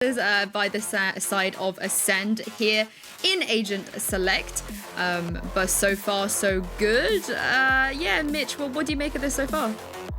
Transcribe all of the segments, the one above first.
By the side of Acend here in Agent Select. But so far, so good. Yeah, Mitch, what do you make of this so far?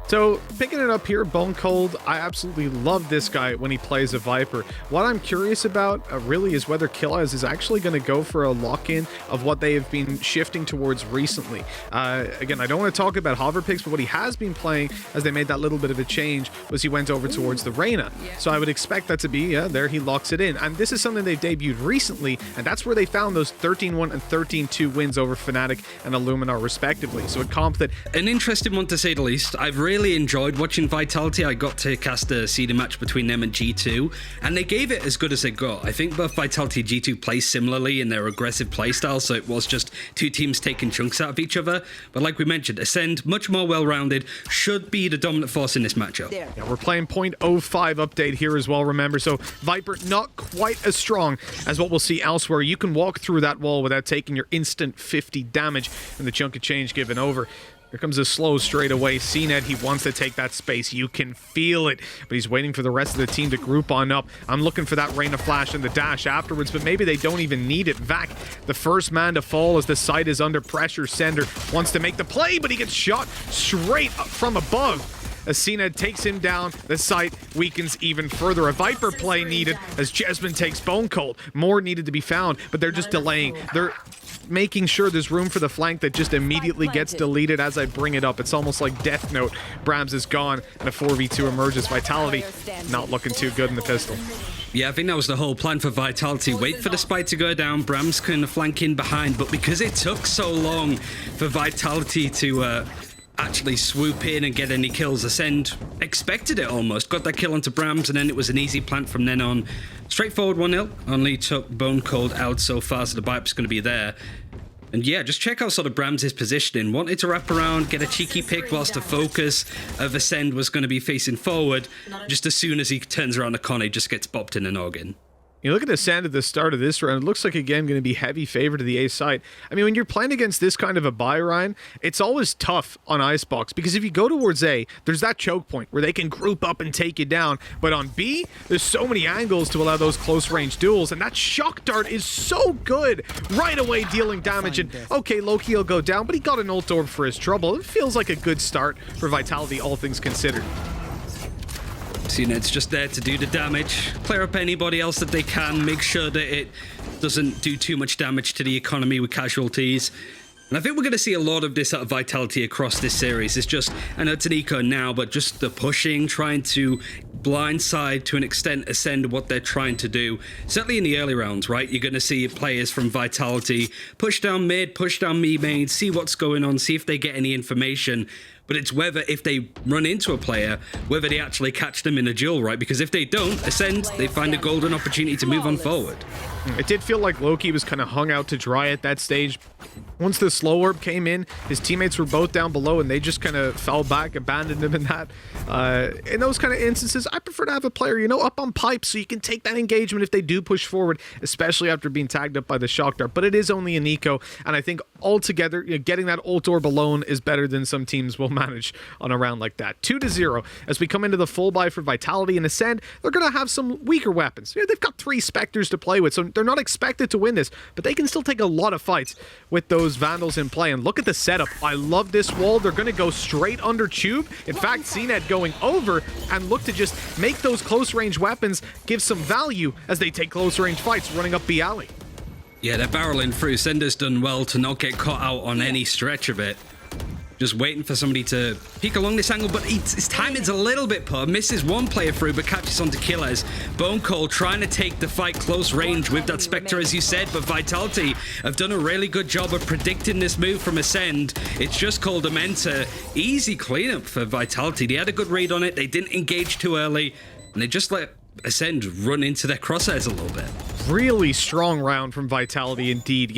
So, picking it up here, Bone Cold, I absolutely love this guy when he plays a Viper. What I'm curious about, really, is whether Killaz is actually going to go for a lock-in of what they have been shifting towards recently. Again, I don't want to talk about hover picks, but what he has been playing, as they made that little bit of a change, was he went over towards the Reyna. Yeah. So I would expect that to be, there he locks it in. And this is something they've debuted recently, and that's where they found those 13-1 and 13-2 wins over Fnatic and Illuminar, respectively. So a comp that... An interesting one, to say the least. I've really enjoyed watching Vitality. I got to cast a seeding match between them and G2, and they gave it as good as they got. I think both Vitality and G2 play similarly in their aggressive playstyle, so it was just two teams taking chunks out of each other. But like we mentioned, Acend, much more well-rounded, should be the dominant force in this matchup. Yeah, we're playing 0.05 update here as well, remember, so Viper not quite as strong as what we'll see elsewhere. You can walk through that wall without taking your instant 50 damage and the chunk of change given over. Here comes a slow straight away. Acend, he wants to take that space. You can feel it, but he's waiting for the rest of the team to group on up. I'm looking for that Reyna flash and the dash afterwards, but maybe they don't even need it. Vac, the first man to fall as the site is under pressure. Sender wants to make the play, but he gets shot straight up from above. Acend takes him down. The site weakens even further. A Viper play needed as Jessamine takes Bone Cold. More needed to be found, but they're just delaying. They're making sure there's room for the flank that just immediately gets deleted as I bring it up. It's almost like Death Note. Brams is gone, and a 4v2 emerges. Vitality not looking too good in the pistol. Yeah, I think that was the whole plan for Vitality. Wait for the spike to go down. Brams can flank in behind, but because it took so long for Vitality to actually swoop in and get any kills, Acend expected it almost. Got that kill onto Brams, and then it was an easy plant from then on. Straightforward 1-0. Only took Bone Cold out so far, so the Viper's going to be there. And yeah, just check out sort of Brams' positioning. Wanted to wrap around, get a cheeky pick whilst the focus of Acend was going to be facing forward. Just as soon as he turns around the corner, he just gets bopped in the noggin. You look at Acend at the start of this round, it looks like, again, going to be heavy favor to the A side. I mean, when you're playing against this kind of a buy, Ryan, it's always tough on Icebox, because if you go towards A, there's that choke point where they can group up and take you down. But on B, there's so many angles to allow those close-range duels, and that shock dart is so good right away, dealing damage. And, okay, Loki will go down, but he got an ult orb for his trouble. It feels like a good start for Vitality, all things considered. Acend's just there to do the damage, clear up anybody else that they can, make sure that it doesn't do too much damage to the economy with casualties. And I think we're going to see a lot of this out of Vitality across this series. It's just, I know it's an eco now, but just the pushing, trying to blindside to an extent Acend what they're trying to do. Certainly in the early rounds, right? You're going to see players from Vitality push down mid, push down me main, see what's going on, see if they get any information. But it's whether, if they run into a player, whether they actually catch them in a duel, right? Because if they don't, Acend, they find a golden opportunity to move on forward. It did feel like Loki was kind of hung out to dry at that stage. Once the slow orb came in, his teammates were both down below, and they just kind of fell back, abandoned him in that. In those kind of instances, I prefer to have a player, up on pipe so you can take that engagement if they do push forward, especially after being tagged up by the shock dart. But it is only an eco, and I think altogether, getting that ult orb alone is better than some teams will manage on a round like that. 2-0 as we come into the full buy for Vitality and Acend. They're going to have some weaker weapons. They've got 3 Spectres to play with, so they're not expected to win this, but they can still take a lot of fights with those Vandals in play. And look at the setup. I love this wall. They're going to go straight under Tube. In fact, Acend going over and look to just make those close range weapons give some value as they take close range fights running up the alley. Yeah, they're barreling through. Sender's done well to not get caught out on any stretch of it. Just waiting for somebody to peek along this angle, but his timing's a little bit poor. Misses one player through, but catches onto Killaz. Bone Cold trying to take the fight close range with that Spectre, as you said, but Vitality have done a really good job of predicting this move from Acend. It's just called a ment. Easy cleanup for Vitality. They had a good read on it. They didn't engage too early, and they just let Acend run into their crosshairs a little bit. Really strong round from Vitality indeed.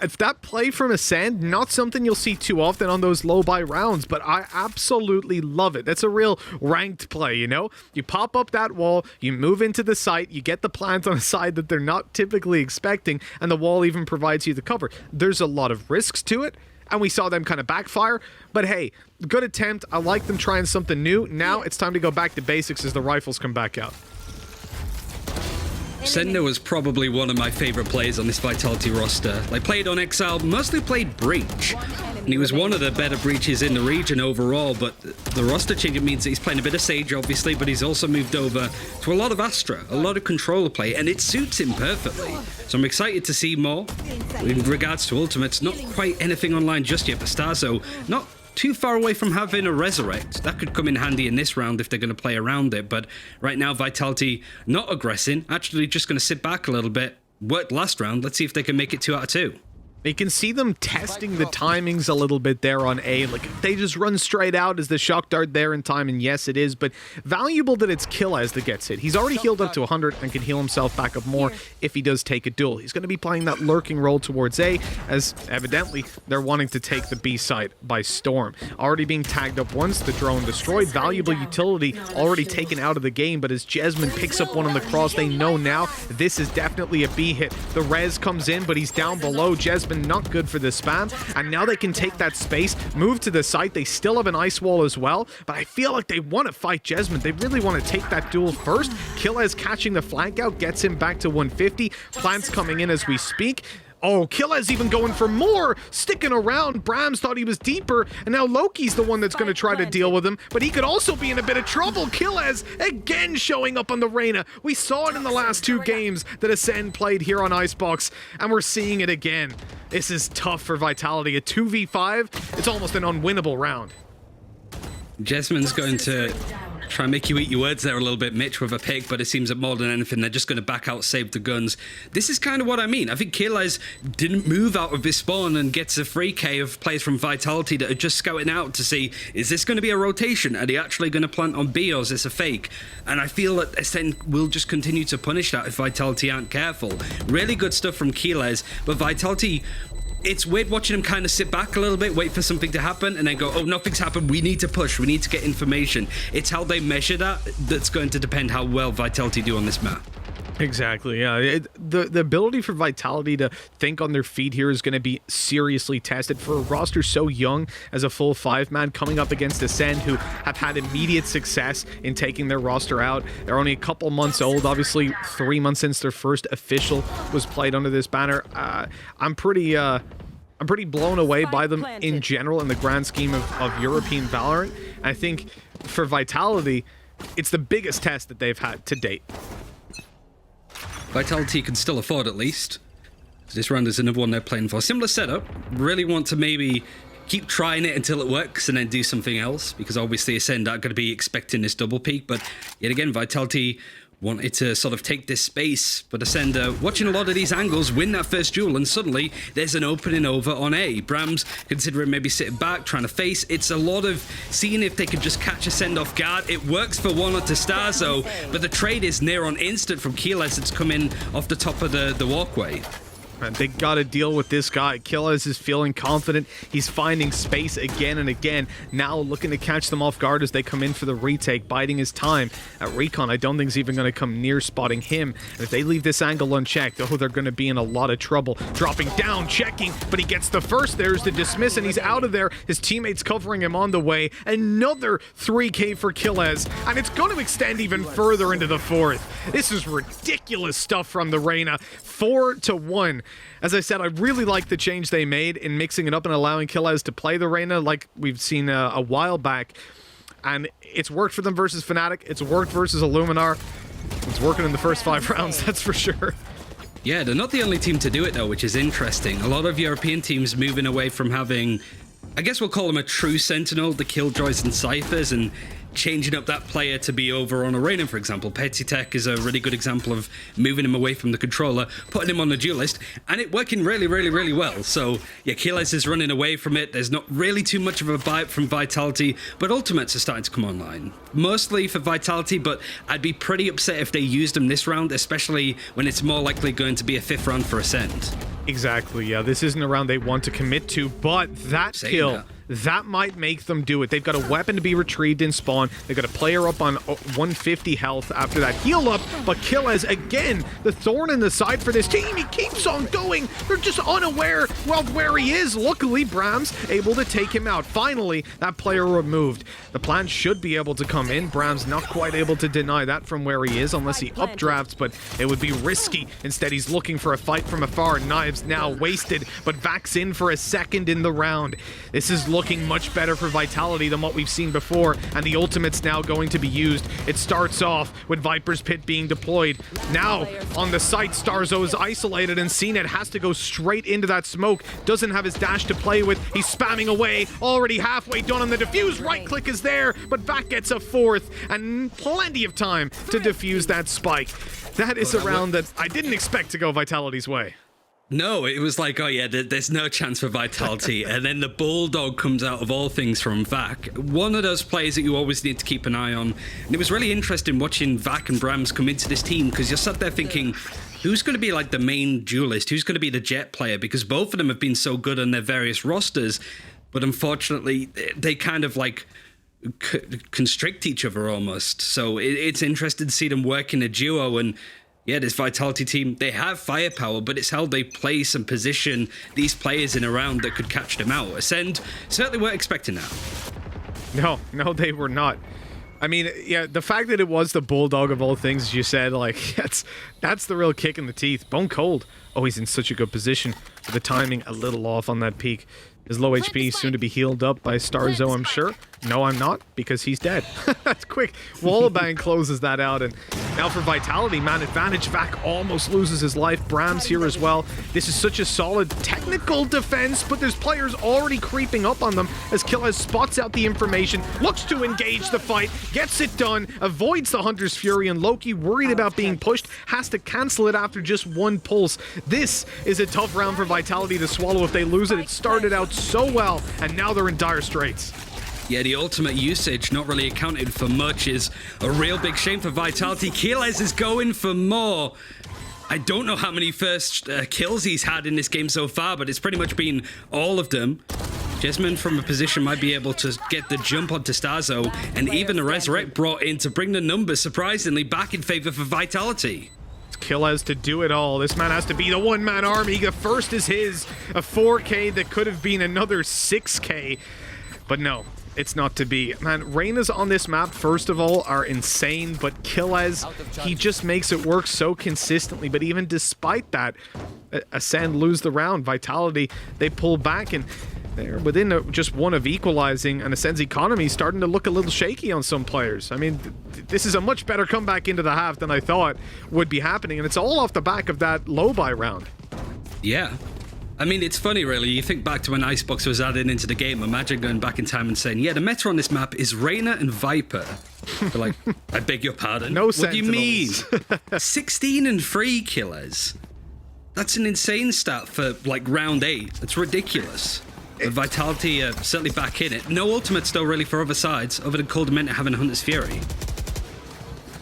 If that play from Acend, not something you'll see too often on those low buy rounds, but I absolutely love it. That's a real ranked play, You pop up that wall, you move into the site, you get the plant on a side that they're not typically expecting, and the wall even provides you the cover. There's a lot of risks to it, and we saw them kind of backfire, but hey, good attempt. I like them trying something new. Now it's time to go back to basics as the rifles come back out. Sender was probably one of my favorite players on this Vitality roster. Like, played on Exile, mostly played Breach. And he was one of the better Breaches in the region overall, but the roster change, it means that he's playing a bit of Sage, obviously, but he's also moved over to a lot of Astra, a lot of controller play, and it suits him perfectly. So I'm excited to see more. In regards to Ultimates, not quite anything online just yet, but Starzo, not too far away from having a Resurrect. That could come in handy in this round if they're going to play around it, but right now Vitality not aggressing, actually just going to sit back a little bit. Worked last round, let's see if they can make it 2 out of 2. You can see them testing the timings a little bit there on A. Like, they just run straight out. Is the shock dart there in time? And yes, it is. But valuable that it's Killaz that gets hit. He's already healed up to 100 and can heal himself back up more if he does take a duel. He's going to be playing that lurking role towards A, as evidently they're wanting to take the B site by storm. Already being tagged up once, the drone destroyed. Valuable utility already taken out of the game. But as Jesmond picks up one on the cross, they know now this is definitely a B hit. The res comes in, but he's down below. Jesmond not good for the spam, and now they can take that space, move to the site. They still have an ice wall as well, but I feel like they want to fight Jesmond. They really want to take that duel first. Killaz catching the flank out, gets him back to 150. Plants coming in as we speak. Oh, Killaz even going for more, sticking around. Brams thought he was deeper, and now Loki's the one that's going to try to deal with him, but he could also be in a bit of trouble. Killaz again showing up on the Reyna. We saw it in the last 2 games that Acend played here on Icebox, and we're seeing it again. This is tough for Vitality. A 2v5, it's almost an unwinnable round. Jesmond's going to try and make you eat your words there a little bit, Mitch, with a pick, but it seems that more than anything, they're just going to back out, save the guns. This is kind of what I mean. I think Killaz didn't move out of his spawn and gets a free K of players from Vitality that are just scouting out to see, is this going to be a rotation? Are they actually going to plant on B, or is this a fake? And I feel that Ascend will just continue to punish that if Vitality aren't careful. Really good stuff from Killaz, but Vitality, it's weird watching him kind of sit back a little bit, wait for something to happen, and then go, oh, nothing's happened, we need to push, we need to get information. It's how they measure that that's going to depend how well Vitality do on this map. Exactly, yeah. The ability for Vitality to think on their feet here is going to be seriously tested for a roster so young as a full 5-man coming up against Ascend, who have had immediate success in taking their roster out. They're only a couple months old, obviously 3 months since their first official was played under this banner. I'm pretty blown away by them in general in the grand scheme of European Valorant. I think for Vitality, it's the biggest test that they've had to date. Vitality can still afford at least. This round is another one they're playing for. Similar setup. Really want to maybe keep trying it until it works and then do something else, because obviously Ascend aren't going to be expecting this double peak, but yet again, Vitality wanted to sort of take this space, but Ascend watching a lot of these angles, win that first duel, and suddenly there's an opening over on A. Brams considering maybe sitting back, trying to face. It's a lot of seeing if they could just catch Ascend off guard. It works for one onto Starzo, but the trade is near on instant from Killaz. It's coming off the top of the walkway. And they got to deal with this guy. Killaz is feeling confident. He's finding space again and again. Now looking to catch them off guard as they come in for the retake, biding his time. At Recon, I don't think he's even going to come near spotting him. And if they leave this angle unchecked, oh, they're going to be in a lot of trouble. Dropping down, checking, but he gets the first. There's the dismiss, and he's out of there. His teammates covering him on the way. Another 3K for Killaz, and it's going to extend even further into the 4th. This is ridiculous stuff from the Reyna. 4-1. As I said, I really like the change they made in mixing it up and allowing Killaz to play the Reyna like we've seen a while back. And it's worked for them versus Fnatic. It's worked versus Illuminar. It's working in the first 5 rounds, that's for sure. Yeah, they're not the only team to do it, though, which is interesting. A lot of European teams moving away from having, I guess we'll call them a true Sentinel, the Killjoys and Cyphers, and changing up that player to be over on Arena, for example. Petty Tech is a really good example of moving him away from the controller, putting him on the duelist, and it working really, really, really well. So, yeah, Killaz is running away from it. There's not really too much of a bite from Vitality, but Ultimates are starting to come online. Mostly for Vitality, but I'd be pretty upset if they used them this round, especially when it's more likely going to be a 5th round for Ascend. Exactly, yeah. This isn't a round they want to commit to, but that kill that might make them do it. They've got a weapon to be retrieved in spawn. They've got a player up on 150 health after that heal up, but Killaz, again, the thorn in the side for this team. He keeps on going. They're just unaware of where he is. Luckily, Brams able to take him out. Finally, that player removed. The plan should be able to come in. Brams not quite able to deny that from where he is, unless he updrafts, but it would be risky. Instead, he's looking for a fight from afar. Knives now wasted, but Vax in for a second in the round. This is looking much better for Vitality than what we've seen before, and the ultimate's now going to be used. It starts off with Viper's Pit being deployed. Now, on the site, Starzo is isolated, and CNET has to go straight into that smoke. Doesn't have his dash to play with. He's spamming away, already halfway done on the defuse. Right click is there, but Vac gets a fourth, and plenty of time to defuse that spike. That is a round that I didn't expect to go Vitality's way. No, it was like, oh yeah, there's no chance for Vitality. And then the Bulldog comes out of all things from Vac. One of those players that you always need to keep an eye on. And it was really interesting watching Vac and Brams come into this team, because you're sat there thinking, who's going to be like the main duelist? Who's going to be the jet player? Because both of them have been so good on their various rosters. But unfortunately, they kind of like constrict each other almost. So it's interesting to see them work in a duo. And yeah, this Vitality team, they have firepower, but it's how they place and position these players in a round that could catch them out. Acend certainly weren't expecting that. No, they were not. I mean, yeah, the fact that it was the Bulldog of all things, as you said, like, that's the real kick in the teeth. Bone cold. Oh, he's in such a good position. But the timing a little off on that peak. His low HP soon to be healed up by Starzo, I'm sure. No, I'm not, because he's dead. That's quick. Wallbang closes that out, and now for Vitality, man advantage. Vac almost loses his life. Brams here as well. This is such a solid technical defense, but there's players already creeping up on them as Killaz spots out the information, looks to engage the fight, gets it done, avoids the Hunter's Fury, and Loki, worried about being pushed, has to cancel it after just one pulse. This is a tough round for Vitality to swallow if they lose it. It started out so well, and now they're in dire straits. Yeah, the ultimate usage not really accounted for much is a real big shame for Vitality. Keyless is going for more. I don't know how many first kills he's had in this game so far, but it's pretty much been all of them. Jessamine from a position might be able to get the jump onto Starzo, and even a Resurrect brought in to bring the numbers surprisingly back in favor for Vitality. Killaz to do it all. This man has to be the one-man army. The first is his. A 4K that could have been another 6K. But no, it's not to be. Man, Reyna's on this map, first of all, are insane, but Killaz, he just makes it work so consistently. But even despite that, Acend lose the round. Vitality, they pull back, and they're within just one of equalizing, and Ascend's economy starting to look a little shaky on some players. I mean, this is a much better comeback into the half than I thought would be happening, and it's all off the back of that low-buy round. Yeah. I mean, it's funny, really. You think back to when Icebox was added into the game. Imagine going back in time and saying, yeah, the meta on this map is Reyna and Viper. They're like, I beg your pardon? No What do you mean? Sentinels. 16 and 3 killers. That's an insane stat for, like, round 8. It's ridiculous. But Vitality are certainly back in it. No ultimates, though, really, for other sides, other than Cold Ment having Hunter's Fury.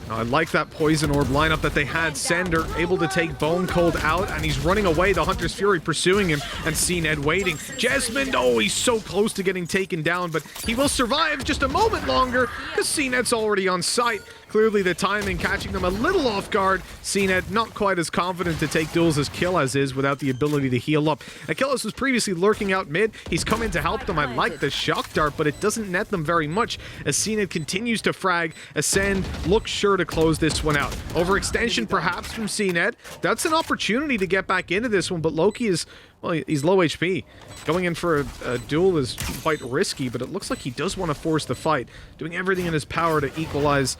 I like that Poison Orb lineup that they had. Sender able to take Bone Cold out, and he's running away. The Hunter's Fury pursuing him, and CNED waiting. Jessamine, oh, he's so close to getting taken down, but he will survive just a moment longer because CNED's already on site. Clearly the timing catching them a little off guard. CNED not quite as confident to take duels as Killaz is without the ability to heal up. Killaz was previously lurking out mid. He's come in to help them. I like the shock dart, but it doesn't net them very much as CNED continues to frag. Acend looks sure to close this one out. Overextension perhaps from CNED. That's an opportunity to get back into this one, but Loki is, well, he's low HP. Going in for a duel is quite risky, but it looks like he does want to force the fight, doing everything in his power to equalize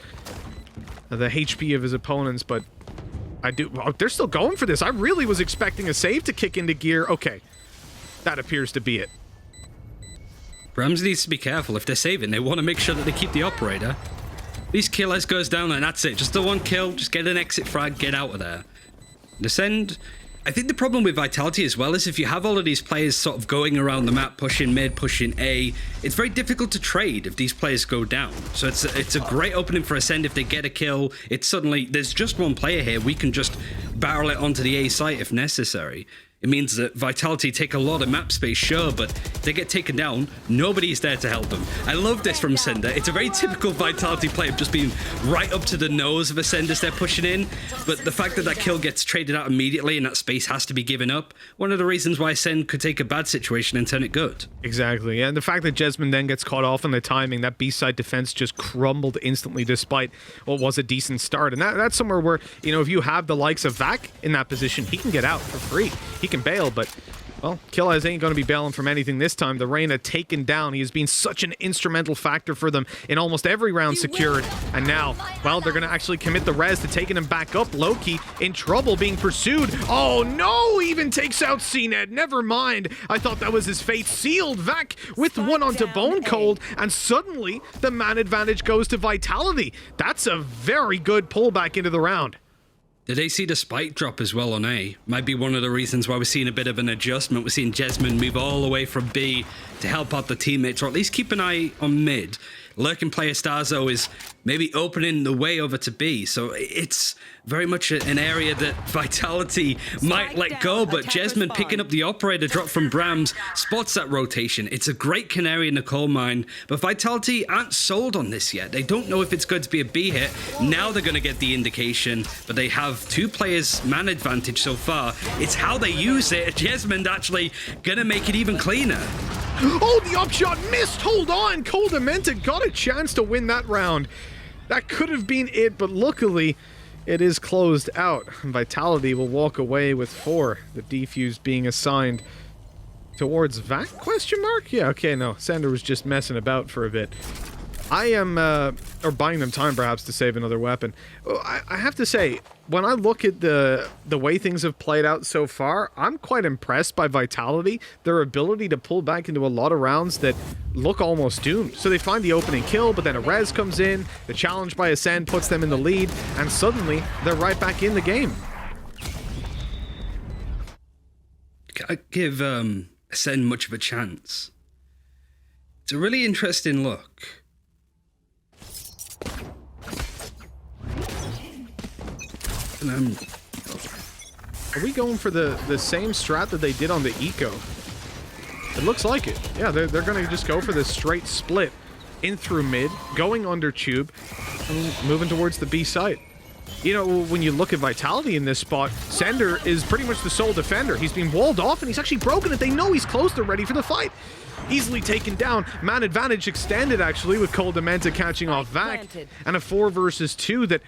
the HP of his opponents, but they're still going for this. I really was expecting a save to kick into gear. Okay, that appears to be it. Brams needs to be careful. If they're saving, they want to make sure that they keep the operator. These Killers goes down and that's it. Just the one kill, just get an exit frag, get out of there. Descend. I think the problem with Vitality as well is if you have all of these players sort of going around the map, pushing mid, pushing A, it's very difficult to trade if these players go down. So it's a great opening for Acend if they get a kill. It's suddenly, there's just one player here, we can just barrel it onto the A site if necessary. It means that Vitality take a lot of map space, sure, but they get taken down, nobody's there to help them. I love this from Cinder. It's a very typical Vitality play of just being right up to the nose of Acend as they're pushing in, but the fact that that kill gets traded out immediately and that space has to be given up, one of the reasons why Acend could take a bad situation and turn it good. Exactly, and the fact that Jesmond then gets caught off on the timing, that B-side defense just crumbled instantly despite what was a decent start. And that's somewhere where, you know, if you have the likes of Vac in that position, he can get out for free. He can bail, but, well, Killaz ain't going to be bailing from anything this time. The Reyna taken down. He has been such an instrumental factor for them in almost every round secured. And now, well, they're going to actually commit the res to taking him back up. Loki in trouble being pursued. Oh, no! Even takes out CNED. Never mind. I thought that was his fate sealed. Vac with one onto Bone Cold, and suddenly the man advantage goes to Vitality. That's a very good pullback into the round. Did they see the spike drop as well on A? Might be one of the reasons why we're seeing a bit of an adjustment. We're seeing Jesmond move all the way from B to help out the teammates, or at least keep an eye on mid. Lurking player Starzo is maybe opening the way over to B, so it's very much an area that Vitality might let go, but Jesmond picking up the operator drop from Brams spots that rotation. It's a great canary in the coal mine, but Vitality aren't sold on this yet. They don't know if it's going to be a B hit. Now they're going to get the indication, but they have two players man advantage so far. It's how they use it. Jesmond actually going to make it even cleaner. Oh, the upshot missed! Hold on! Coldamenta got a chance to win that round. That could have been it, but luckily, it is closed out. Vitality will walk away with 4. The defuse being assigned towards Vac, question mark? Yeah, okay, no. Sander was just messing about for a bit. I am, or buying them time perhaps to save another weapon. I have to say, when I look at the way things have played out so far, I'm quite impressed by Vitality, their ability to pull back into a lot of rounds that look almost doomed. So they find the opening kill, but then a res comes in, the challenge by Acend puts them in the lead, and suddenly they're right back in the game. I give Acend much of a chance. It's a really interesting look. Are we going for the same strat that they did on the Eco? It looks like it. Yeah, they're going to just go for this straight split in through mid, going under tube, and moving towards the B site. You know, when you look at Vitality in this spot, Sender is pretty much the sole defender. He's been walled off, and he's actually broken it. They know he's close. They're ready for the fight. Easily taken down. Man advantage extended, actually, with Coldamenta catching off Vac. And a 4 versus 2 that...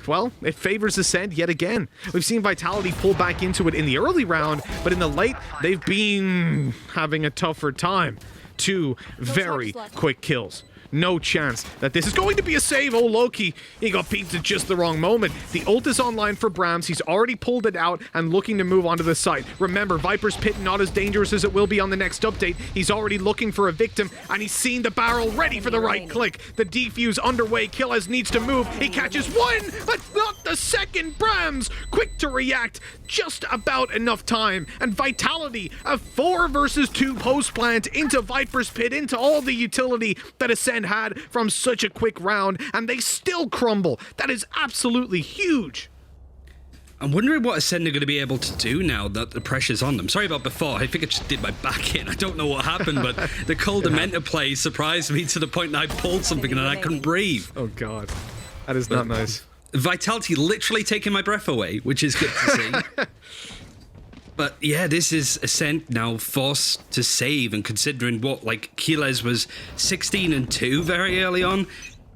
well, it favors Acend yet again. We've seen Vitality pull back into it in the early round, but in the late, they've been having a tougher time. 2 very quick kills. No chance that this is going to be a save. Oh, Loki, he got peeked at just the wrong moment. The ult is online for Brams. He's already pulled it out and looking to move onto the site. Remember, Viper's Pit not as dangerous as it will be on the next update. He's already looking for a victim, and he's seen the barrel ready for the right click. The defuse underway. Killaz needs to move. He catches one, but not the second. Brams, quick to react. Just about enough time. And Vitality, a 4 versus 2 post plant into Viper's Pit, into all the utility that Acend had from such a quick round, and they still crumble. That is absolutely huge. I'm wondering what Acend are going to be able to do now that the pressure's on them. Sorry about before. I think I just did my back in. I don't know what happened, but the Coldamenta play surprised me to the point that I pulled something and I couldn't breathe. Oh, God. That is not nice. Vitality literally taking my breath away, which is good to see. But yeah, this is Acend now forced to save, and considering what, like, Killaz was 16-2 very early on,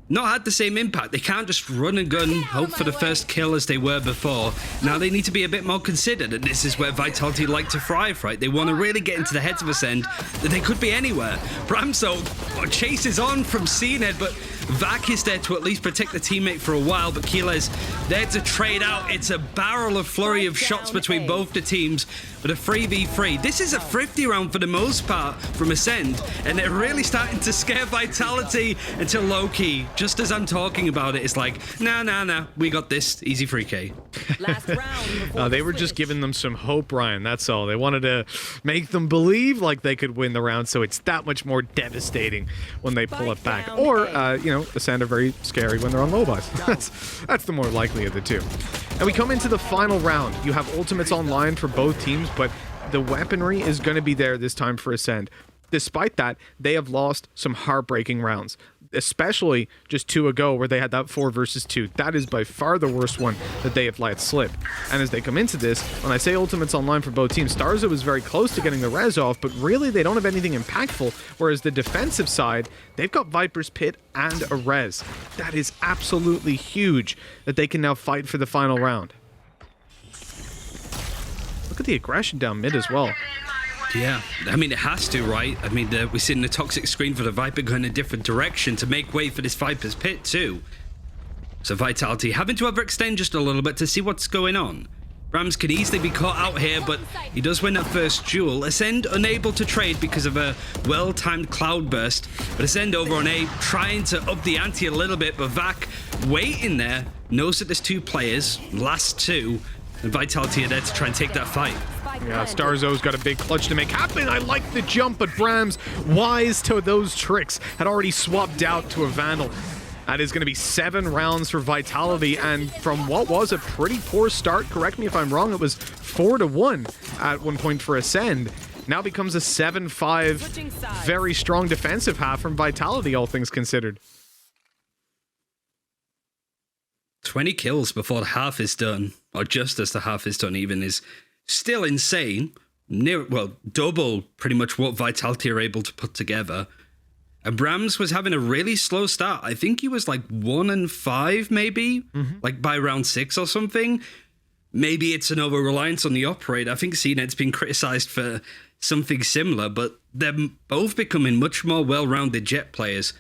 not had the same impact. They can't just run and gun, hope for the first kill as they were before. Now they need to be a bit more considered, and this is where Vitality like to thrive, right? They want to really get into the heads of Acend, that they could be anywhere. Bramso chases on from CNED, but Vac is there to at least protect the teammate for a while, but Killaz there to trade out. It's a barrel of flurry of shots between both the teams, but a 3v3. This is a thrifty round for the most part from Acend, and they're really starting to scare Vitality until Loki, just as I'm talking about it, it's like, nah, we got this, easy 3k. Last round They were just giving them some hope, Ryan, that's all. They wanted to make them believe like they could win the round, so it's that much more devastating when they pull it back. Or, you know, Acend are very scary when they're on low buys. That's the more likely of the two. And we come into the final round. You have ultimates online for both teams, but the weaponry is going to be there this time for Acend. Despite that, they have lost some heartbreaking rounds, especially just 2 ago where they had that 4 versus 2. That is by far the worst one that they have let slip. And as they come into this, when I say ultimates online for both teams, Starzo is very close to getting the res off, but really they don't have anything impactful, whereas the defensive side, they've got Viper's Pit and a res. That is absolutely huge that they can now fight for the final round. Look at the aggression down mid as well. Yeah, I mean, it has to, right? I mean, we're seeing the toxic screen for the Viper going a different direction to make way for this Viper's Pit, too. So Vitality having to overextend just a little bit to see what's going on. Brams can easily be caught out here, but he does win that first duel. Acend unable to trade because of a well-timed cloud burst. But Acend over on A, trying to up the ante a little bit, but Vac waiting there, knows that there's 2 players, last 2, and Vitality are there to try and take that fight. Yeah, Starzo's got a big clutch to make happen. I like the jump, but Brams, wise to those tricks, had already swapped out to a Vandal. That is going to be 7 rounds for Vitality, and from what was a pretty poor start, correct me if I'm wrong, it was 4-1 at one point for Acend. Now becomes a 7-5, very strong defensive half from Vitality, all things considered. 20 kills before the half is done, or just as the half is done even, is still insane. Double pretty much what Vitality are able to put together. And Brams was having a really slow start. I think he was like 1-5 maybe, like by round 6 or something. Maybe it's an over-reliance on the operator. I think CNED's been criticized for something similar, but they're both becoming much more well-rounded Jet players.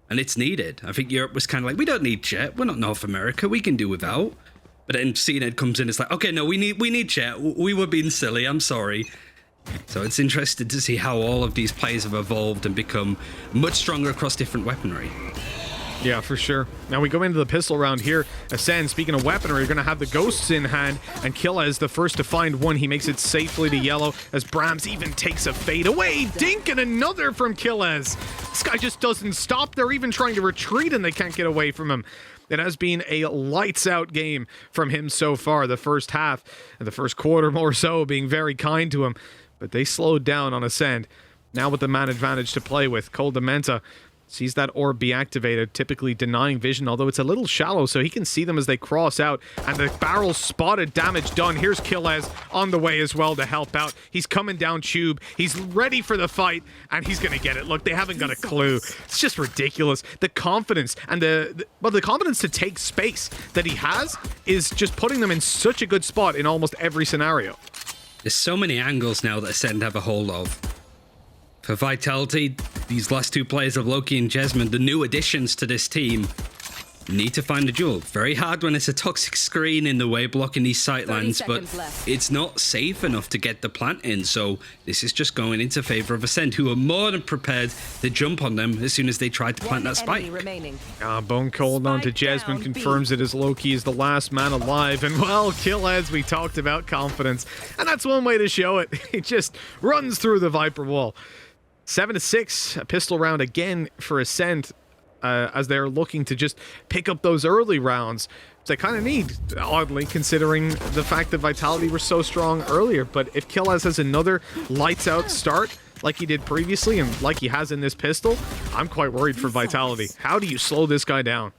And it's needed. I think Europe was kind of like, we don't need Jet. We're not North America. We can do without. But then CNED comes in, it's like, okay, no, we need Jet. We were being silly, I'm sorry. So it's interesting to see how all of these players have evolved and become much stronger across different weaponry. Yeah, for sure. Now we go into the pistol round here. Acend, speaking of weaponry, you're going to have the ghosts in hand, and Killa is the first to find one. He makes it safely to yellow as Brams even takes a fade away. Dink and another from Killaz. This guy just doesn't stop. They're even trying to retreat and they can't get away from him. It has been a lights-out game from him so far. The first half and the first quarter more so being very kind to him. But they slowed down on Acend. Now with the man advantage to play with, Cole Dementa sees that orb be activated, typically denying vision, although it's a little shallow, so he can see them as they cross out. And the barrel spotted, damage done. Here's Killaz on the way as well to help out. He's coming down tube. He's ready for the fight, and he's going to get it. Look, they haven't got a clue. It's just ridiculous. The confidence and the confidence to take space that he has is just putting them in such a good spot in almost every scenario. There's so many angles now that Acend have a hold of. For Vitality, these last 2 players of Loki and Jesmond, the new additions to this team, need to find a duel. Very hard when it's a toxic screen in the way blocking these sightlines, but it's not safe enough to get the plant in, so this is just going into favor of Acend, who are more than prepared to jump on them as soon as they try to plant that spike. Bone cold onto Jesmond confirms it as Loki is the last man alive, and well, Killaz, we talked about confidence, and that's one way to show it. He just runs through the Viper wall. 7-6, a pistol round again for Acend, as they're looking to just pick up those early rounds. They kind of need, oddly, considering the fact that Vitality were so strong earlier. But if Killaz has another lights-out start, like he did previously, and like he has in this pistol, I'm quite worried for Vitality. How do you slow this guy down?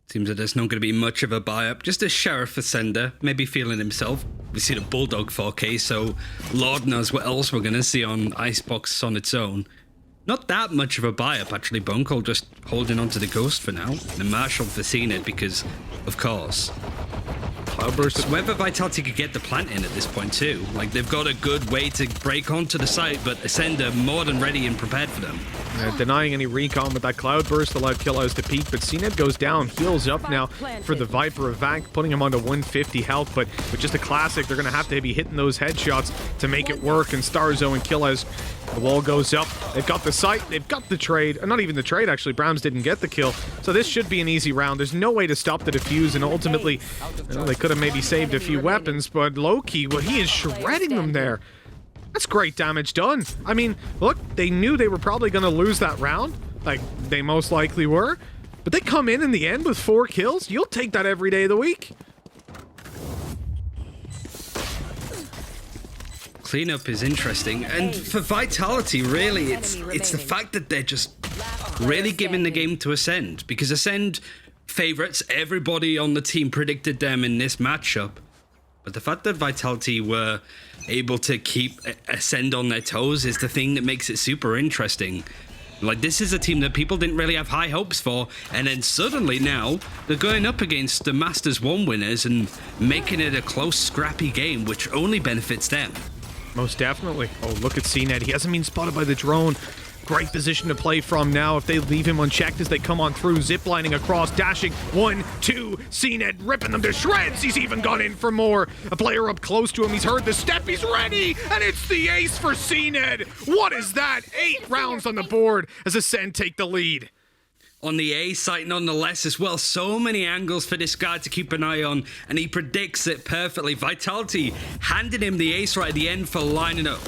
Seems that there's not going to be much of a buy-up. Just a Sheriff Ascender, maybe feeling himself. We see the Bulldog 4K, so Lord knows what else we're going to see on Icebox on its own. Not that much of a buy-up, actually. Bone Cold just holding on to the Ghost for now. And Marshall for seeing it because, of course. Cloudburst. Whether Vitality could get the plant in at this point too. Like, they've got a good way to break onto the site, but Ascender more than ready and prepared for them. Denying any recon with that Cloudburst allowed Killaz to peek, but CNED goes down, heals up now for the Viper of Vac, putting him onto 150 health, but with just a classic, they're going to have to be hitting those headshots to make it work, and Starzo and Killaz, the wall goes up, they've got the site, they've got the trade, not even the trade actually, Brams didn't get the kill, so this should be an easy round. There's no way to stop the defuse, and ultimately, they could have maybe saved a few weapons, but Loki, well, he is shredding them there. That's great damage done. I mean, look, they knew they were probably going to lose that round. Like, they most likely were. But they come in the end with 4 kills. You'll take that every day of the week. Cleanup is interesting. And for Vitality, really, it's the fact that they're just really giving the game to Acend. Because Acend favorites, everybody on the team predicted them in this matchup. But the fact that Vitality were able to keep Acend on their toes is the thing that makes it super interesting. Like, this is a team that people didn't really have high hopes for, and then suddenly now they're going up against the Masters 1 winners and making it a close, scrappy game, which only benefits them. Most definitely. Oh, look at CNED. He hasn't been spotted by the drone. Great position to play from now if they leave him unchecked as they come on through, ziplining across, dashing. 1, 2, CNED ripping them to shreds. He's even gone in for more. A player up close to him. He's heard the step. He's ready. And it's the ace for CNED. What is that? 8 rounds on the board as Acend take the lead. On the A site nonetheless as well. So many angles for this guy to keep an eye on, and he predicts it perfectly. Vitality handed him the ace right at the end for lining up.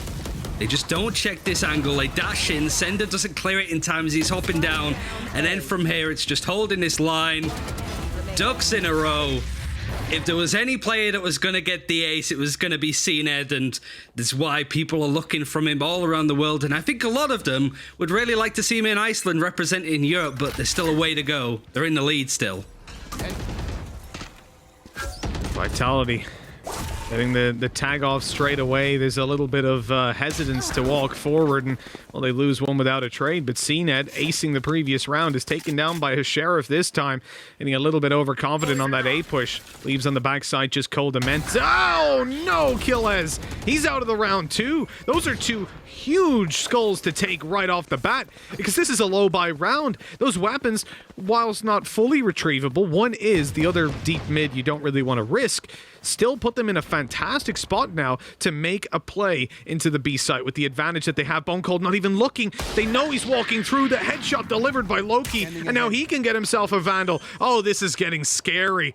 They just don't check this angle. They dash in. Sender doesn't clear it in time as he's hopping down. And then from here, it's just holding this line. Ducks in a row. If there was any player that was going to get the ace, it was going to be CNED. And that's why people are looking from him all around the world. And I think a lot of them would really like to see him in Iceland representing Europe. But there's still a way to go. They're in the lead still. Vitality getting the tag off straight away. There's a little bit of hesitance to walk forward, and well, they lose one without a trade. But CNED, acing the previous round, is taken down by his sheriff this time, getting a little bit overconfident on that A push. Leaves on the backside just cold ment. Oh no, Killez! He's out of the round too. Those are 2 huge skulls to take right off the bat, because this is a low buy round. Those weapons, whilst not fully retrievable, one is, the other deep mid you don't really want to risk, still put them in a fantastic spot now to make a play into the B site with the advantage that they have. Bone Cold not even looking. They know he's walking through. The headshot delivered by Loki, and now he can get himself a Vandal. Oh, this is getting scary.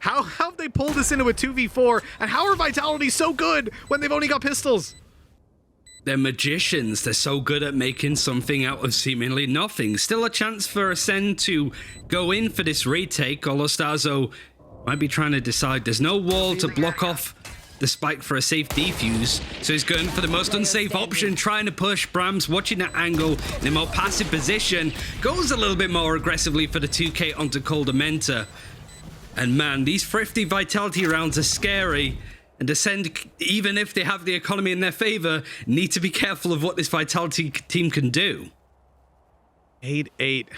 How have they pulled this into a 2v4, and how are Vitality so good when they've only got pistols? They're magicians. They're so good at making something out of seemingly nothing. Still a chance for Acend to go in for this retake. Olostazo might be trying to decide. There's no wall to block off the spike for a safe defuse, so he's going for the most unsafe option, trying to push. Brams watching that angle in a more passive position, goes a little bit more aggressively for the 2k onto Cold Menta. And man, these thrifty Vitality rounds are scary. And Acend, even if they have the economy in their favor, need to be careful of what this Vitality team can do. 8-8.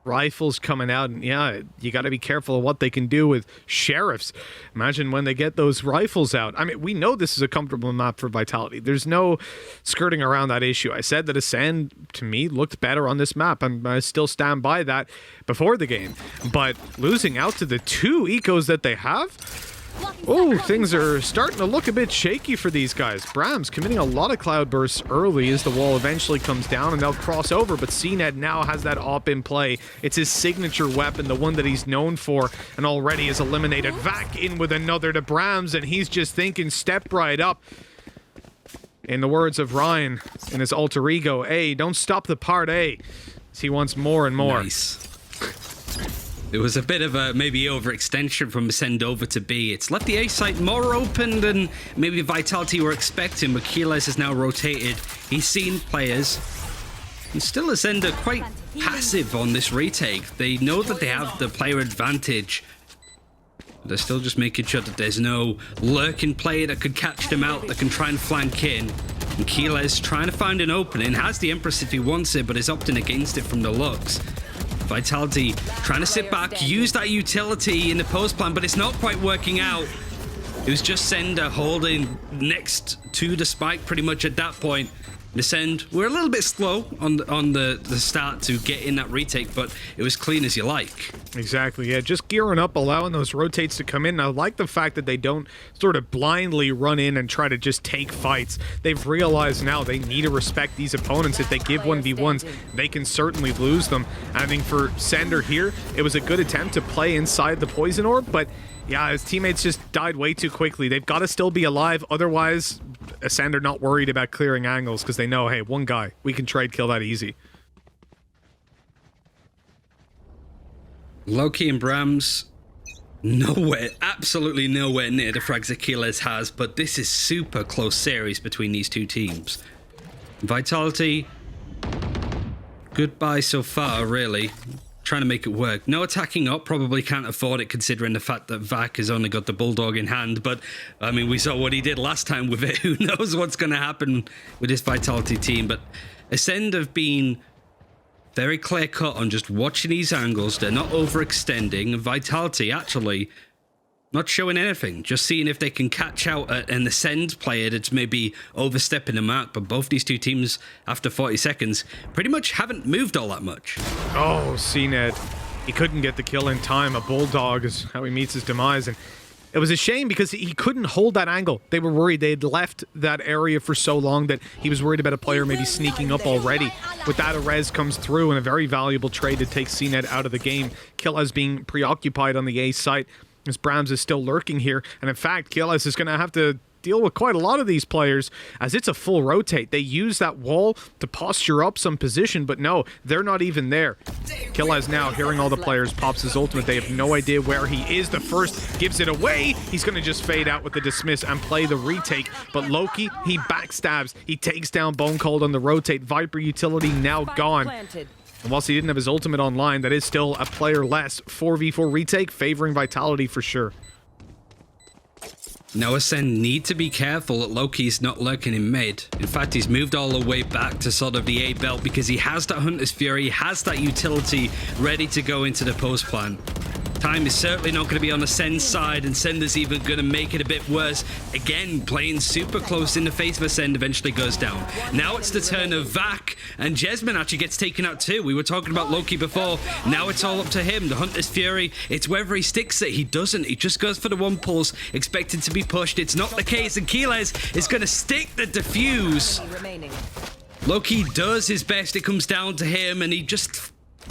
Rifles coming out, and yeah, you got to be careful of what they can do with sheriffs. Imagine when they get those rifles out. I mean, we know this is a comfortable map for Vitality. There's no skirting around that issue. I said that Acend, to me, looked better on this map, and I still stand by that before the game. But losing out to the 2 ecos that they have, oh, things are starting to look a bit shaky for these guys. Brams committing a lot of cloud bursts early as the wall eventually comes down, and they'll cross over, but CNED now has that op in play. It's his signature weapon, the one that he's known for, and already is eliminated. Vac in with another to Brams, and he's just thinking, step right up. In the words of Ryan in his alter ego, hey, don't stop the part A, as he wants more and more. Nice. There was a bit of a maybe overextension from Acend over to B. It's left the A site more open than maybe Vitality were expecting, but Keyless has now rotated. He's seen players. And still Acend are quite passive on this retake. They know that they have the player advantage. They're still just making sure that there's no lurking player that could catch them out, that can try and flank in. And Keyless trying to find an opening. Has the Empress if he wants it, but is opting against it from the looks. Vitality trying to sit back, use that utility in the post plan, but it's not quite working out. It was just Sender holding next to the spike pretty much at that point. The Send, we're a little bit slow on the start to get in that retake, but it was clean as you like. Exactly, yeah, just gearing up, allowing those rotates to come in. I like the fact that they don't sort of blindly run in and try to just take fights. They've realized now they need to respect these opponents. If they give 1v1s, they can certainly lose them. I think for Sender here, it was a good attempt to play inside the poison orb, but yeah, his teammates just died way too quickly. They've got to still be alive, otherwise Acend are not worried about clearing angles because they know, hey, one guy, we can trade kill that easy. Loki and Brams, nowhere, absolutely nowhere near the frags Achilles has, but this is super close series between these two teams. Vitality, goodbye so far, really. Trying to make it work. No attacking up, probably can't afford it considering the fact that Vac has only got the Bulldog in hand, but I mean, we saw what he did last time with it. Who knows what's going to happen with this Vitality team, but Acend have been very clear cut on just watching these angles. They're not overextending. Vitality actually not showing anything, just seeing if they can catch out an Acend player that's maybe overstepping the mark. But both these two teams, after 40 seconds, pretty much haven't moved all that much. Oh, CNED. He couldn't get the kill in time. A Bulldog is how he meets his demise. And it was a shame because he couldn't hold that angle. They were worried. They had left that area for so long that he was worried about a player maybe sneaking up already. With that, a res comes through and a very valuable trade to take CNED out of the game. Killas being preoccupied on the A site as Brams is still lurking here. And in fact, Killas is going to have to deal with quite a lot of these players as it's a full rotate. They use that wall to posture up some position, but no, they're not even there. Killas now hearing all the players, pops his ultimate. They have no idea where he is. The first gives it away. He's going to just fade out with the dismiss and play the retake. But Loki, he backstabs. He takes down Bone Cold on the rotate. Viper utility now gone. And whilst he didn't have his ultimate online, that is still a player less. 4v4 retake, favoring Vitality for sure. Now Acend need to be careful that Loki's not lurking in mid. In fact, he's moved all the way back to sort of the A belt because he has that Hunter's Fury, he has that utility ready to go into the post plan. Time is certainly not going to be on Acend's side, and Sender's even going to make it a bit worse. Again, playing super close in the face of Acend eventually goes down. Now it's the turn of Vac, and Jesman actually gets taken out too. We were talking about Loki before. Now it's all up to him. The Hunter's Fury, it's whether he sticks it. He doesn't. He just goes for the one pulse, expecting to be pushed. It's not the case, and Keeles is going to stick the defuse. Loki does his best. It comes down to him, and he just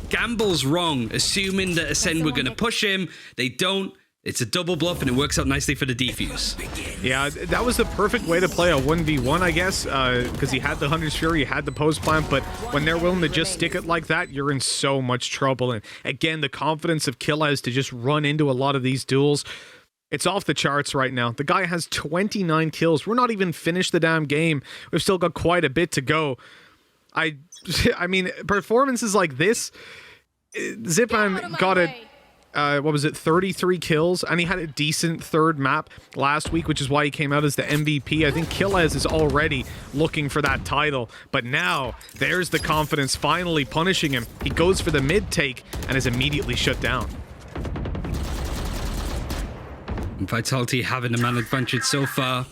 gambles wrong, assuming that Acend were going to push him. They don't. It's a double bluff, and it works out nicely for the defuse. Yeah, that was the perfect way to play a 1v1, I guess, because he had the Hunter's Fury, he had the post plant, but when they're willing to just stick it like that, you're in so much trouble. And again, the confidence of Killes to just run into a lot of these duels, it's off the charts right now. The guy has 29 kills. We're not even finished the damn game. We've still got quite a bit to go. I mean, performances like this, Zipan got it, what was it, 33 kills, and he had a decent third map last week, which is why he came out as the MVP. I think Killes is already looking for that title, but now there's the confidence finally punishing him. He goes for the mid take and is immediately shut down. Vitality having the man advantage so far.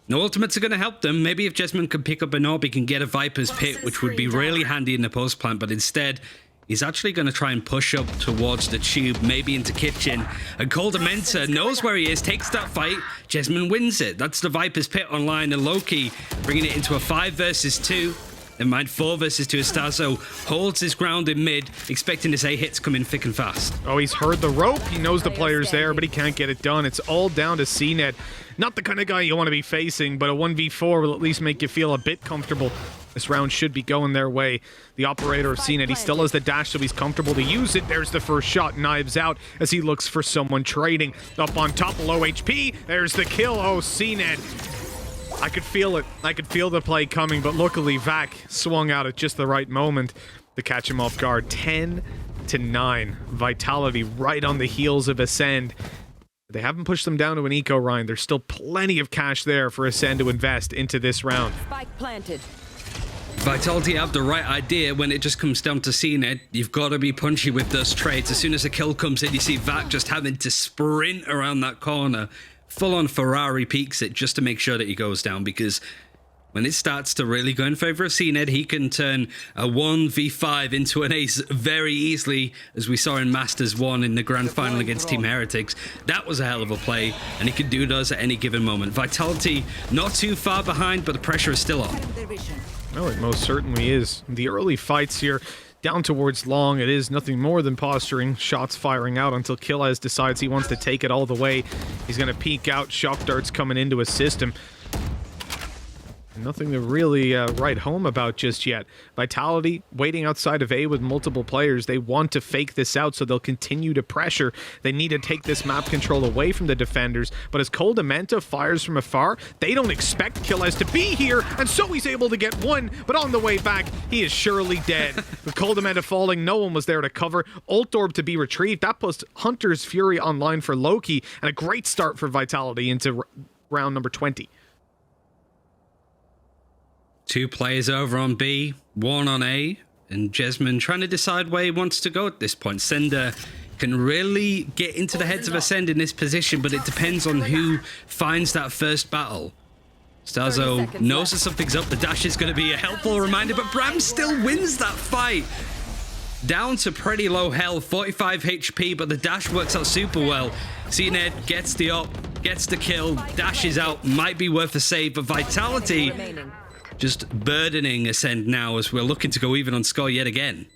No ultimates are going to help them. Maybe if Jesman can pick up an orb, he can get a Viper's Pit, which would be really handy in the post plant, but instead, he's actually going to try and push up towards the tube, maybe into kitchen. And Cold Mentor knows where he is, takes that fight. Jesman wins it. That's the Viper's Pit online, and Loki bringing it into a 5 versus 2. Never mind, 4 versus 2. Estazo holds his ground in mid, expecting his A hits coming thick and fast. Oh, he's heard the rope. He knows the player's there, but he can't get it done. It's all down to CNED. Not the kind of guy you want to be facing, but a 1v4 will at least make you feel a bit comfortable. This round should be going their way. The operator of CNED, he still has the dash, so he's comfortable to use it. There's the first shot, knives out, as he looks for someone trading. Up on top, low HP. There's the kill. Oh, CNED. I could feel it. I could feel the play coming, but luckily Vac swung out at just the right moment to catch him off guard. 10-9. Vitality right on the heels of Acend. They haven't pushed them down to an eco Ryan. There's still plenty of cash there for Acend to invest into this round. Spike planted. Vitality have the right idea when it just comes down to seeing it. You've got to be punchy with those trades. As soon as a kill comes in, you see Vac just having to sprint around that corner. Full-on Ferrari peaks it just to make sure that he goes down, because when it starts to really go in favor of CNED, he can turn a 1v5 into an ace very easily, as we saw in Masters 1 in the grand final against Team Heretics. That was a hell of a play, and he can do those at any given moment. Vitality not too far behind, but the pressure is still on. No, it most certainly is. The early fights here, down towards long, it is nothing more than posturing, shots firing out until Killes decides he wants to take it all the way. He's going to peek out, shock darts coming into his system. Nothing to really write home about just yet. Vitality waiting outside of A with multiple players. They want to fake this out, so they'll continue to pressure. They need to take this map control away from the defenders. But as Coldamenta fires from afar, they don't expect Killes to be here, and so he's able to get one. But on the way back, he is surely dead. With Coldamenta falling, no one was there to cover. Ult Orb to be retrieved. That puts Hunter's Fury online for Loki, and a great start for Vitality into round number 20. 2 players over on B, 1 on A, and Jesman trying to decide where he wants to go at this point. Sender can really get into the heads of Acend in this position, but it depends on who finds that first battle. Starzo knows that something's up. The dash is going to be a helpful reminder, but Bram still wins that fight. Down to pretty low health, 45 HP, but the dash works out super well. CNED gets the up, gets the kill, dashes out, might be worth a save, but Vitality just burdening Acend now as we're looking to go even on score yet again.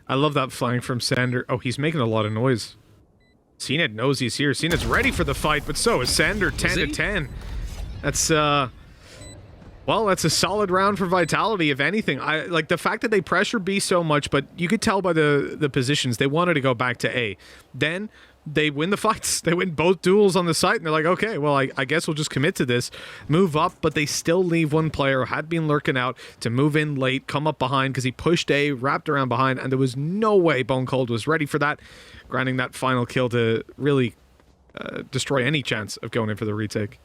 I love that flank from Sander. Oh, he's making a lot of noise. CNED knows he's here. CNED's ready for the fight, but so is Sander, 10 to 10. That's, well, that's a solid round for Vitality, if anything. I like the fact that they pressure B so much, but you could tell by the positions they wanted to go back to A. Then they win the fights. They win both duels on the site, and they're like, okay, well, I guess we'll just commit to this. Move up, but they still leave one player who had been lurking out to move in late, come up behind, because he pushed A, wrapped around behind, and there was no way Bone Cold was ready for that, grinding that final kill to really destroy any chance of going in for the retake.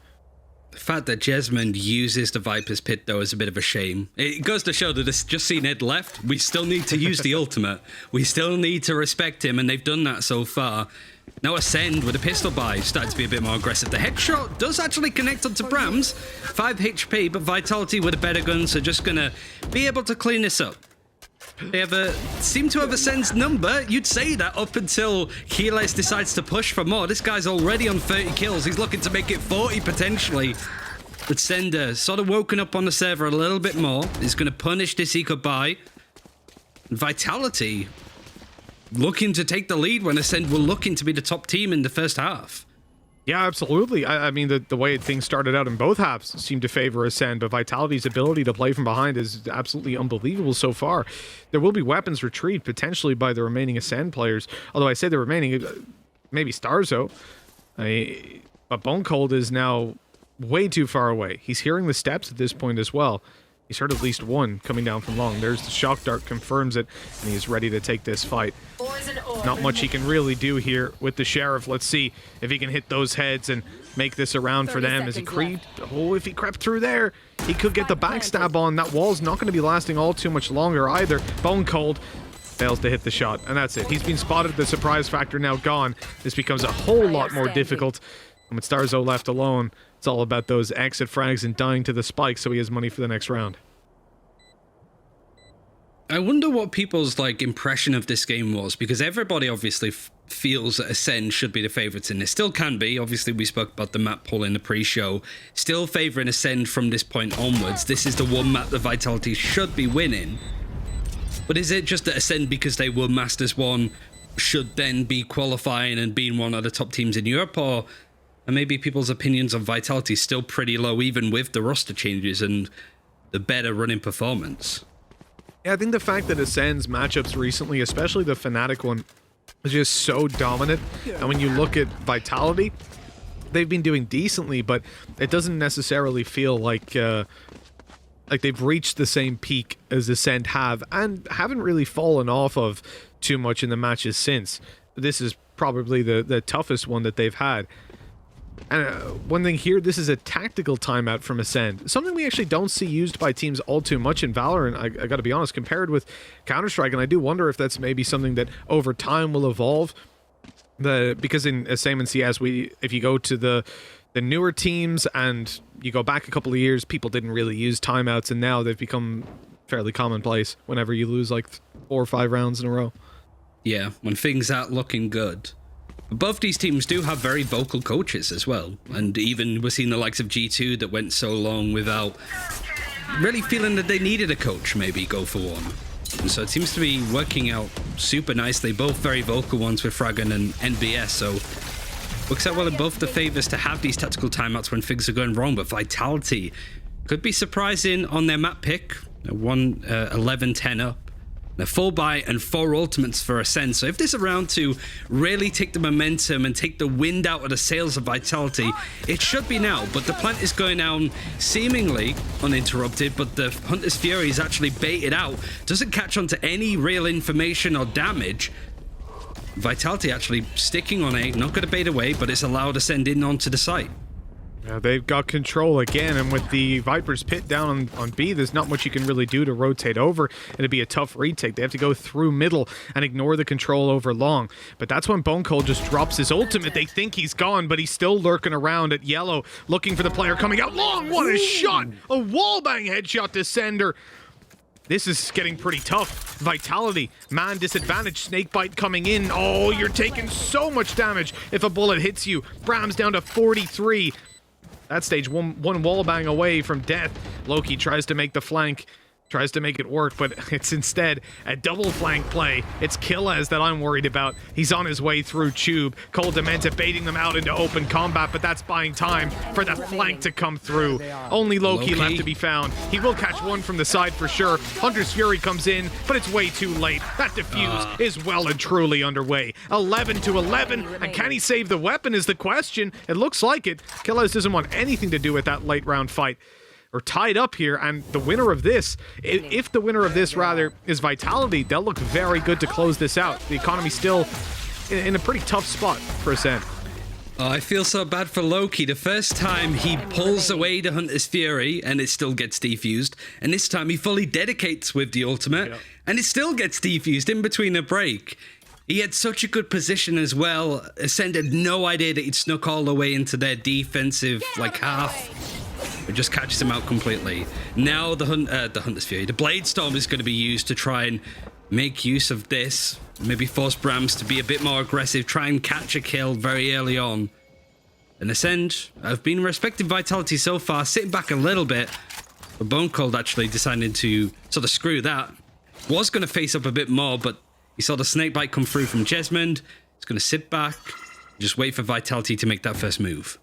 The fact that Jesmond uses the Viper's Pit, though, is a bit of a shame. It goes to show that it's just seen Ed left. We still need to use the ultimate. We still need to respect him, and they've done that so far. Now Acend with a pistol buy starting to be a bit more aggressive. The headshot does actually connect onto Brams. 5 HP, but Vitality with a better gun, so just gonna be able to clean this up. They seem to have Ascend's number. You'd say that up until Keyless decides to push for more. This guy's already on 30 kills. He's looking to make it 40 potentially. But Sender sort of woken up on the server a little bit more. He's going to punish this he could buy. Vitality looking to take the lead when Acend were looking to be the top team in the first half. Yeah, absolutely. I mean, the way things started out in both halves seemed to favor Acend, but Vitality's ability to play from behind is absolutely unbelievable so far. There will be weapons retrieved potentially by the remaining Acend players, although I say the remaining, maybe Starzo. But Bone Cold is now way too far away. He's hearing the steps at this point as well. He's heard at least one coming down from long. There's the shock dart, confirms it, and he's ready to take this fight. Not much he can really do here with the Sheriff. Let's see if he can hit those heads and make this around for them. As he creeped, oh, if he crept through there, he could get the backstab on. That wall's not going to be lasting all too much longer either. Bone Cold fails to hit the shot, and that's it. He's been spotted. The surprise factor now gone. This becomes a whole lot more difficult. And with Starzo left alone, it's all about those exit frags and dying to the spike so he has money for the next round. I wonder what people's impression of this game was, because everybody obviously feels that Acend should be the favourites in this. Still can be. Obviously, we spoke about the map pool in the pre-show. Still favouring Acend from this point onwards. This is the one map that Vitality should be winning. But is it just that Acend, because they were Masters 1, should then be qualifying and being one of the top teams in Europe? Or maybe people's opinions on Vitality still pretty low, even with the roster changes and the better running performance? Yeah, I think the fact that Ascend's matchups recently, especially the Fnatic one, is just so dominant. And when you look at Vitality, they've been doing decently, but it doesn't necessarily feel like they've reached the same peak as Acend have, and haven't really fallen off of too much in the matches since. This is probably the toughest one that they've had. And one thing here, this is a tactical timeout from Acend. Something we actually don't see used by teams all too much in Valorant, I gotta be honest, compared with Counter-Strike, and I do wonder if that's maybe something that over time will evolve. Because in same in CS, if you go to the newer teams and you go back a couple of years, people didn't really use timeouts, and now they've become fairly commonplace whenever you lose 4 or 5 rounds in a row. Yeah, when things aren't looking good. Both these teams do have very vocal coaches as well, and even we're seeing the likes of G2 that went so long without really feeling that they needed a coach, maybe go for one. And so it seems to be working out super nicely. Both very vocal ones with Fragan and NBS, so works out well in both the favors to have these tactical timeouts when things are going wrong. But Vitality Could be surprising on their map pick. 11-10 up. They're full buy and 4 ultimates for Acend. So if this is around to really take the momentum and take the wind out of the sails of Vitality, it should be now. But the plant is going down seemingly uninterrupted, but the Hunter's Fury is actually baited out. Doesn't catch on to any real information or damage. Vitality actually sticking on A, not going to bait away, but it's allowed Acend in onto the site. Yeah, they've got control again, and with the Viper's pit down on B, there's not much you can really do to rotate over. It'd be a tough retake. They have to go through middle and ignore the control over long. But that's when Bone Cold just drops his ultimate. They think he's gone, but he's still lurking around at yellow, looking for the player coming out long. What a shot! A wallbang headshot to Sender. This is getting pretty tough. Vitality, man disadvantage, Snakebite coming in. Oh, you're taking so much damage if a bullet hits you. Bram's down to 43. That stage, one wall bang away from death. Loki tries to make the flank, tries to make it work, but it's instead a double flank play. It's Killaz that I'm worried about. He's on his way through Tube. Cole Dementa baiting them out into open combat, but that's buying time for the flank to come through. Only Loki left to be found. He will catch one from the side for sure. Hunter's Fury comes in, but it's way too late. That defuse is well and truly underway. 11-11, and can he save the weapon is the question. It looks like it. Killaz doesn't want anything to do with that late round fight. Or tied up here, and the winner of this, if the winner of this rather is Vitality, they'll look very good to close this out. The economy's still in a pretty tough spot for Acend. Oh, I feel so bad for Loki. The first time he pulls away the Hunter's Fury and it still gets defused, and this time he fully dedicates with the ultimate and it still gets defused in between a break. He had such a good position as well. Acend had no idea that he'd snuck all the way into their defensive half. It just catches him out completely. Now the Hunter's Fury, the Blade Storm is going to be used to try and make use of this. Maybe force Brams to be a bit more aggressive, try and catch a kill very early on. And Acend have been respecting Vitality so far, sitting back a little bit. But Bone Cold actually decided to sort of screw that. Was going to face up a bit more, but he saw the Snakebite come through from Jesmond. He's going to sit back, just wait for Vitality to make that first move.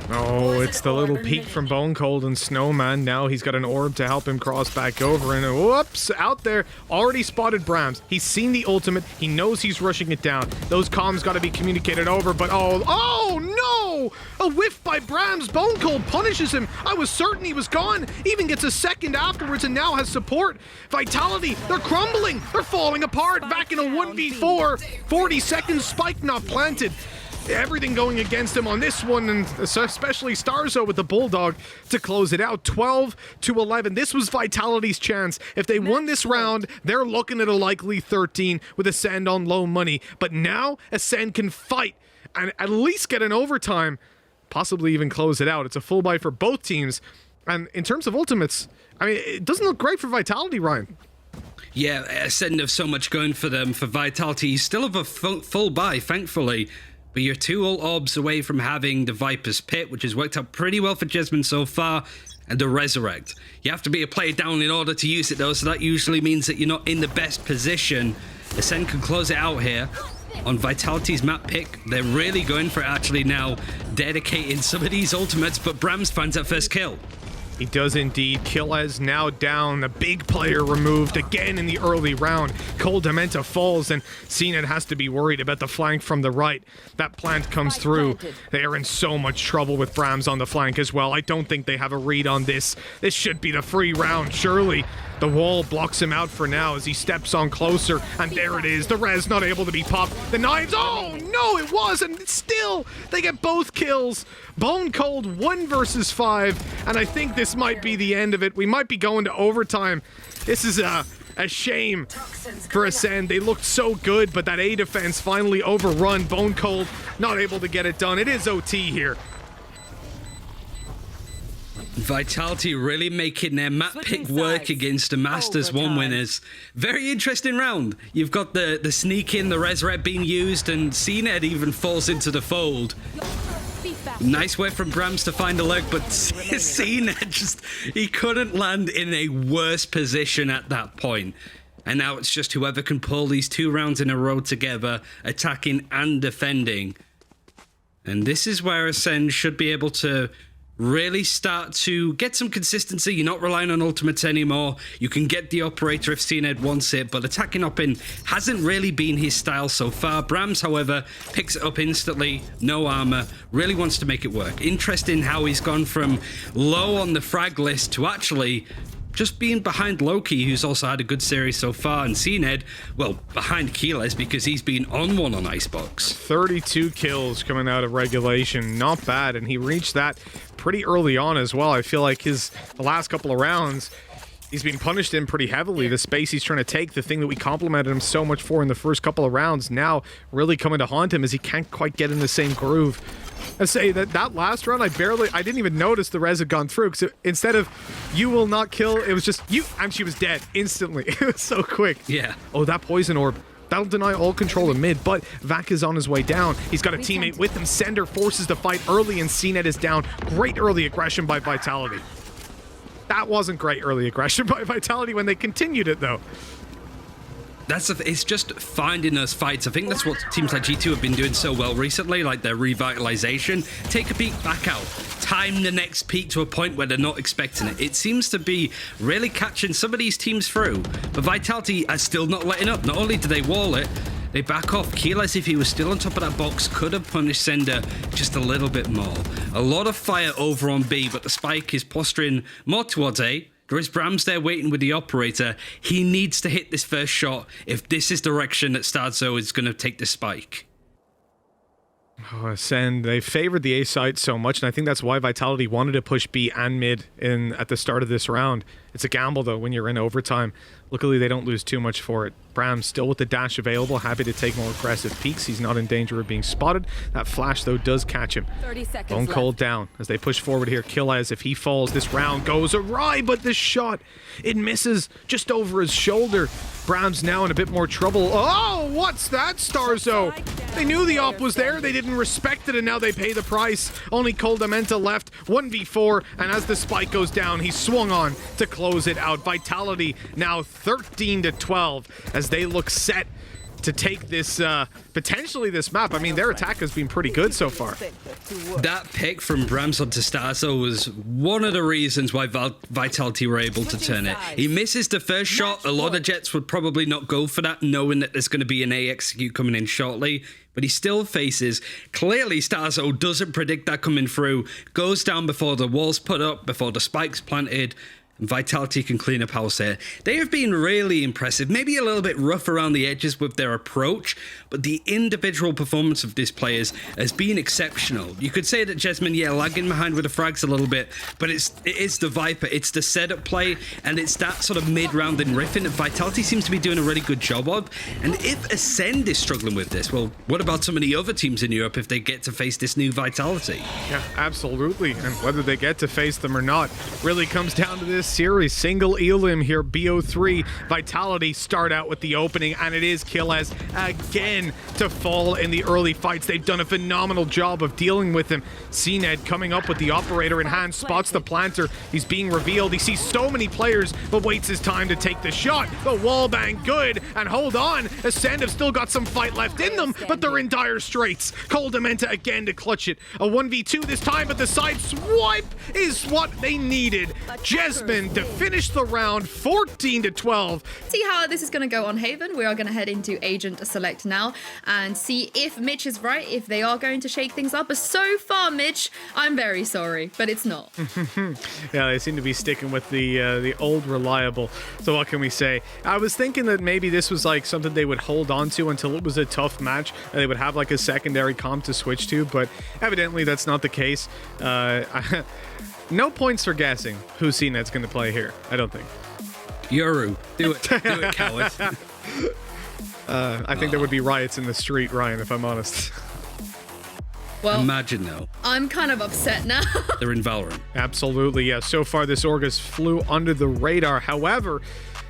Oh, it's the little peek from Bone Cold and Snowman. Now he's got an orb to help him cross back over, and whoops, out there, already spotted Brams. He's seen the ultimate. He knows he's rushing it down. Those comms got to be communicated over, but oh no! A whiff by Brams. Bone Cold punishes him. I was certain he was gone. Even gets a second afterwards and now has support. Vitality, they're crumbling. They're falling apart. Back in a 1v4. 40 seconds, spike not planted. Everything going against him on this one, and especially Starzo with the Bulldog to close it out. 12-11. This was Vitality's chance. If they won this round, they're looking at a likely 13 with Acend on low money. But now Acend can fight and at least get an overtime, possibly even close it out. It's a full buy for both teams. And in terms of ultimates, I mean, it doesn't look great for Vitality, Ryan. Yeah, Acend have so much going for them. For Vitality, you still have a full buy, thankfully. But you're 2 ult orbs away from having the Viper's Pit, which has worked out pretty well for Jesmond so far, and the Resurrect. You have to be a player down in order to use it though, so that usually means that you're not in the best position. Acend can close it out here. On Vitality's map pick, they're really going for it actually now, dedicating some of these ultimates, but Brams finds that first kill. He does indeed. Killaz now down. A big player removed again in the early round. Cole Dementa falls, and CNET has to be worried about the flank from the right. That plant comes through. They are in so much trouble with Brams on the flank as well. I don't think they have a read on this. This should be the free round, surely. The wall blocks him out for now as he steps on closer, and there it is. The res not able to be popped. The knives, oh no, it was, and still they get both kills. Bone Cold 1 versus 5, and I think this might be the end of it. We might be going to overtime. This is a shame for Acend. They looked so good, but that A defense finally overrun. Bone Cold not able to get it done. It is OT here. Vitality really making their map pick work against the Masters 1 winners. Very interesting round. You've got the sneak in, the Resurrect being used, and CNET even falls into the fold. Nice way from Brams to find a leg, but CNET just, he couldn't land in a worse position at that point. And now it's just whoever can pull these 2 rounds in a row together, attacking and defending. And this is where Acend should be able to really start to get some consistency. You're not relying on ultimates anymore. You can get the operator if CNED wants it, but attacking up in hasn't really been his style so far. Brams, however, picks it up instantly, no armor, really wants to make it work. Interesting how he's gone from low on the frag list to actually just being behind Loki, who's also had a good series so far, and CNED, well, behind Keyless because he's been on one on Icebox. 32 kills coming out of regulation, not bad, and he reached that pretty early on as well. I feel like the last couple of rounds, he's been punished in pretty heavily. The space he's trying to take, the thing that we complimented him so much for in the first couple of rounds, now really coming to haunt him as he can't quite get in the same groove. I say that last round, I didn't even notice the res had gone through, because instead of "you will not kill," it was just "you," and she was dead instantly. It was so quick. Yeah. Oh, that poison orb. That'll deny all control in mid, but Vac is on his way down. He's got a teammate with him. Sender forces the fight early, and CNED is down. Great early aggression by Vitality. That wasn't great early aggression by Vitality when they continued it, though. It's just finding those fights. I think that's what teams like G2 have been doing so well recently, like their revitalization. Take a peek back out. Time the next peak to a point where they're not expecting it. It seems to be really catching some of these teams through. But Vitality are still not letting up. Not only do they wall it, they back off. Keyless, if he was still on top of that box, could have punished Sender just a little bit more. A lot of fire over on B, but the spike is posturing more towards A. There is Brams there waiting with the operator. He needs to hit this first shot if this is the direction that Starzo is going to take the spike. Oh, Acend, they favored the A side so much, and I think that's why Vitality wanted to push B and mid at the start of this round. It's a gamble, though, when you're in overtime. Luckily, they don't lose too much for it. Brams still with the dash available, happy to take more aggressive peeks. He's not in danger of being spotted. That flash, though, does catch him. 30 seconds Bone Cold down as they push forward here. Killaz, if he falls, this round goes awry, but the shot, it misses just over his shoulder. Brams now in a bit more trouble. Oh, what's that, Starzo? They knew the op was there, they didn't respect it, and now they pay the price. Only Coldamenta left, 1v4, and as the spike goes down, he swung on to close it out. Vitality now 13-12 as they look set to take this, potentially this map. I mean, their attack has been pretty good so far. That pick from Brams onto Starzo was one of the reasons why Vitality were able to turn it. He misses the first shot. A lot of Jets would probably not go for that, knowing that there's going to be an A execute coming in shortly. But he still faces. Clearly, Starzo doesn't predict that coming through. Goes down before the wall's put up, before the spike's planted. Vitality can clean up house here. They have been really impressive, maybe a little bit rough around the edges with their approach, but the individual performance of these players has been exceptional. You could say that Jessamine, lagging behind with the frags a little bit, but it is the Viper, it's the setup play, and it's that sort of mid-round and riffing that Vitality seems to be doing a really good job of. And if Acend is struggling with this, well, what about some of the other teams in Europe if they get to face this new Vitality? Yeah, absolutely. And whether they get to face them or not really comes down to this series. Single Elim here, BO3. Vitality start out with the opening, and it is Killaz again to fall in the early fights. They've done a phenomenal job of dealing with him. CNED coming up with the operator in hand, spots the planter. He's being revealed. He sees so many players, but waits his time to take the shot. The wall bang, good, and hold on. Acend have still got some fight left in them, but they're in dire straits. Coldamenta again to clutch it. A 1v2 this time, but the side swipe is what they needed. Jessamine to finish the round 14-12. See how this is going to go on Haven. We are going to head into Agent Select now and see if Mitch is right, if they are going to shake things up. But so far, Mitch, I'm very sorry, but it's not. Yeah, they seem to be sticking with the old reliable. So what can we say? I was thinking that maybe this was like something they would hold on to until it was a tough match, and they would have like a secondary comp to switch to, but evidently that's not the case. No points for guessing who CNED's going to play here. I don't think. Yoru. Do it. Do it, coward. I think there would be riots in the street, Ryan, if I'm honest. Well, imagine though. I'm kind of upset now. They're in Valorant. Absolutely, yeah. So far, this Orgus flew under the radar. However,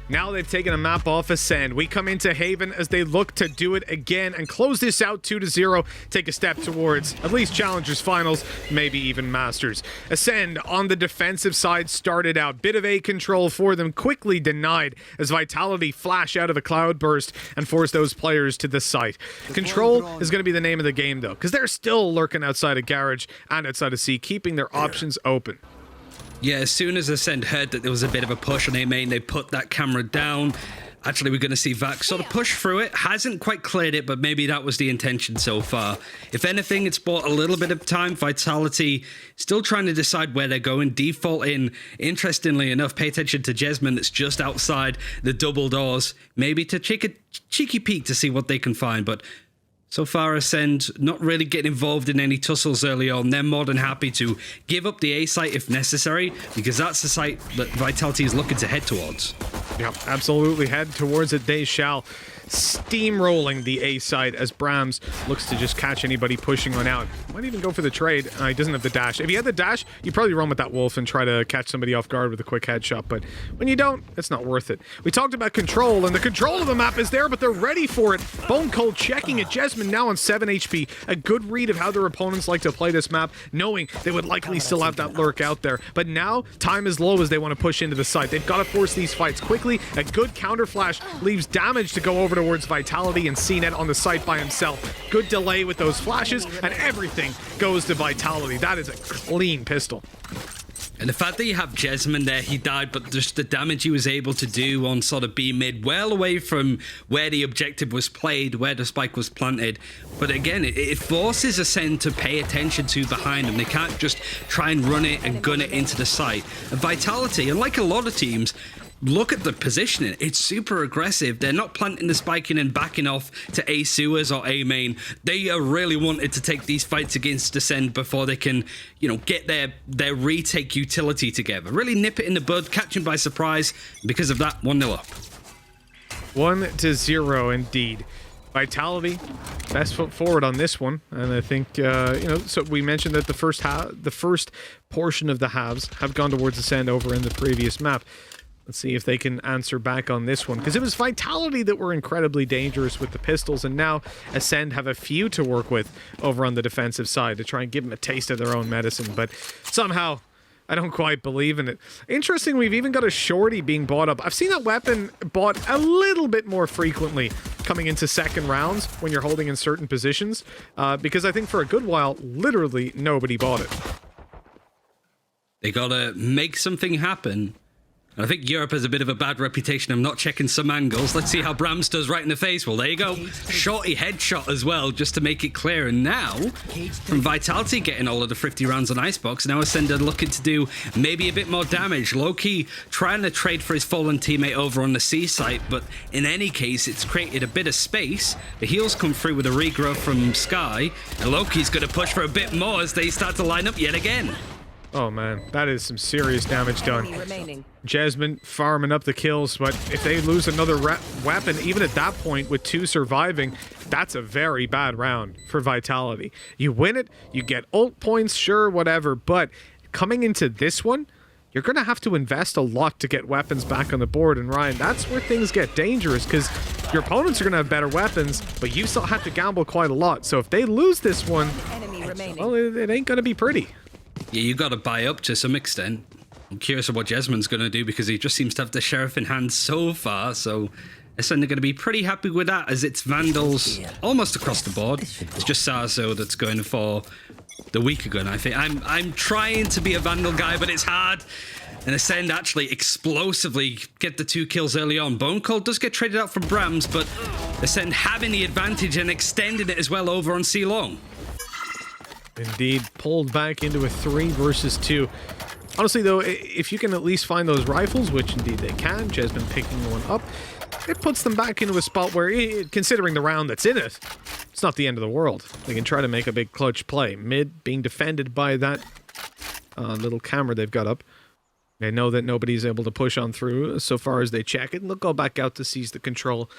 Now they've taken a map off Acend. We come into Haven as they look to do it again and close this out 2-0. Take a step towards at least Challengers Finals, maybe even Masters. Acend on the defensive side started out. Bit of A control for them, quickly denied as Vitality flash out of a cloud burst and force those players to the site. Control is going to be the name of the game though, because they're still lurking outside of Garage and outside of C, keeping their options open. Yeah, as soon as Acend heard that there was a bit of a push on A main, they put that camera down. Actually, we're going to see Vac sort of push through it. Hasn't quite cleared it, but maybe that was the intention so far. If anything, it's bought a little bit of time. Vitality still trying to decide where they're going. Default in, interestingly enough, pay attention to Jessamine that's just outside the double doors. Maybe to take a cheeky peek to see what they can find, but so far, Acend not really getting involved in any tussles early on. They're more than happy to give up the A site if necessary, because that's the site that Vitality is looking to head towards. Yeah, absolutely. Head towards it, they shall. Steamrolling the A side as Brahms looks to just catch anybody pushing on out. Might even go for the trade. He doesn't have the dash. If he had the dash, you'd probably run with that wolf and try to catch somebody off guard with a quick headshot, but when you don't, it's not worth it. We talked about control, and the control of the map is there, but they're ready for it. Bone Cold checking it. Jessamine now on 7 HP. A good read of how their opponents like to play this map, knowing they would likely still have that lurk out there. But now, time is low as they want to push into the site. They've got to force these fights quickly. A good counter flash leaves damage to go over towards Vitality, and CNET on the site by himself. Good delay with those flashes, and everything goes to Vitality. That is a clean pistol. And the fact that you have Jessamine there, he died, but just the damage he was able to do on sort of B mid, well away from where the objective was played, where the spike was planted. But again, it forces Acend to pay attention to behind them. They can't just try and run it and gun it into the site. And Vitality, unlike a lot of teams, look at the positioning. It's super aggressive. They're not planting the spike in and backing off to A sewers or A main. They are really wanted to take these fights against Acend before they can, you know, get their retake utility together. Really nip it in the bud, catch him by surprise. Because of that, 1-0 up. 1-0 indeed. Vitality, best foot forward on this one, and I think so we mentioned that the first portion of the halves have gone towards Acend over in the previous map. Let's see if they can answer back on this one, because it was Vitality that were incredibly dangerous with the pistols, and now Acend have a few to work with over on the defensive side to try and give them a taste of their own medicine, but somehow I don't quite believe in it. Interesting, we've even got a shorty being bought up. I've seen that weapon bought a little bit more frequently coming into second rounds when you're holding in certain positions, because I think for a good while, literally nobody bought it. They gotta make something happen. I think Europe has a bit of a bad reputation of not checking some angles. Let's see how Brahms does right in the face. Well, there you go. Shorty headshot as well, just to make it clear. And now, from Vitality getting all of the 50 rounds on Icebox, now Acend looking to do maybe a bit more damage. Low-key trying to trade for his fallen teammate over on the C site, but in any case, it's created a bit of space. The heals come through with a regrowth from Sky, and Loki's going to push for a bit more as they start to line up yet again. Oh man, that is some serious damage done. Jessamine farming up the kills, but if they lose another weapon, even at that point with 2 surviving, that's a very bad round for Vitality. You win it, you get ult points, sure, whatever, but coming into this one, you're going to have to invest a lot to get weapons back on the board, and Ryan, that's where things get dangerous, because your opponents are going to have better weapons, but you still have to gamble quite a lot, so if they lose this one, well, it ain't going to be pretty. Yeah, you got to buy up to some extent. I'm curious of what Jesmine's going to do, because he just seems to have the sheriff in hand so far, so Acend are going to be pretty happy with that, as it's Vandals almost across the board. It's just Sarzo that's going for the weaker gun, I think. I'm trying to be a Vandal guy, but it's hard. And Acend actually explosively get the 2 kills early on. Bone Cold does get traded out from Brahms, but Acend having the advantage and extending it as well over on C-Long. Indeed, pulled back into a 3 versus 2. Honestly, though, if you can at least find those rifles, which indeed they can, Jessamine picking one up, it puts them back into a spot where, considering the round that's in it, it's not the end of the world. They can try to make a big clutch play. Mid being defended by that little camera they've got up. They know that nobody's able to push on through so far as they check it, and they'll go back out to seize the control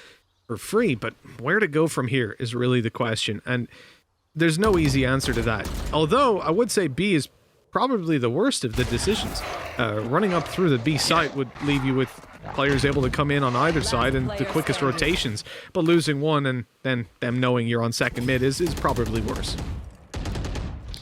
for free. But where to go from here is really the question, and there's no easy answer to that. Although, I would say B is probably the worst of the decisions. running up through the B site would leave you with players able to come in on either side and the quickest rotations. But losing one and then them knowing you're on second mid is probably worse.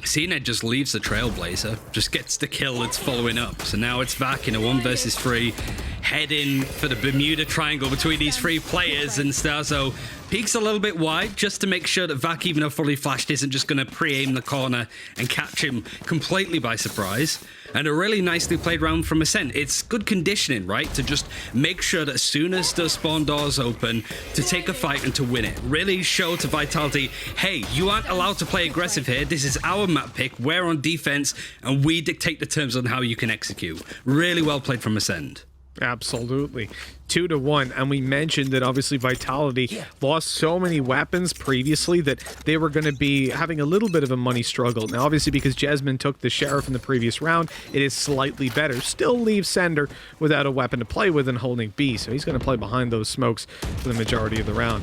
Acend just leaves the Trailblazer, just gets the kill that's following up. So now it's back in a 1 versus 3, heading for the Bermuda Triangle between these 3 players, and Starzo peeks a little bit wide just to make sure that Vac, even though fully flashed, isn't just going to pre-aim the corner and catch him completely by surprise. And a really nicely played round from Acend. It's good conditioning, right? To just make sure that as soon as the spawn doors open, to take a fight and to win it. Really show to Vitality, hey, you aren't allowed to play aggressive here. This is our map pick. We're on defense, and we dictate the terms on how you can execute. Really well played from Acend. Absolutely. 2-1, and we mentioned that obviously Vitality lost so many weapons previously that they were going to be having a little bit of a money struggle. Now obviously because Jesmond took the Sheriff in the previous round, it is slightly better. Still leaves Sender without a weapon to play with and holding B, so he's going to play behind those smokes for the majority of the round.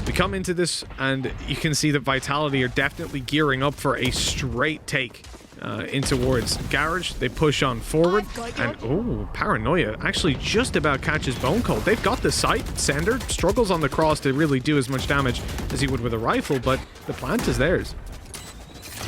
We come into this and you can see that Vitality are definitely gearing up for a straight take in towards Garage. They push on forward, and oh, Paranoia actually just about catches Bone Cold. They've got the sight. Sender struggles on the cross to really do as much damage as he would with a rifle, but the plant is theirs.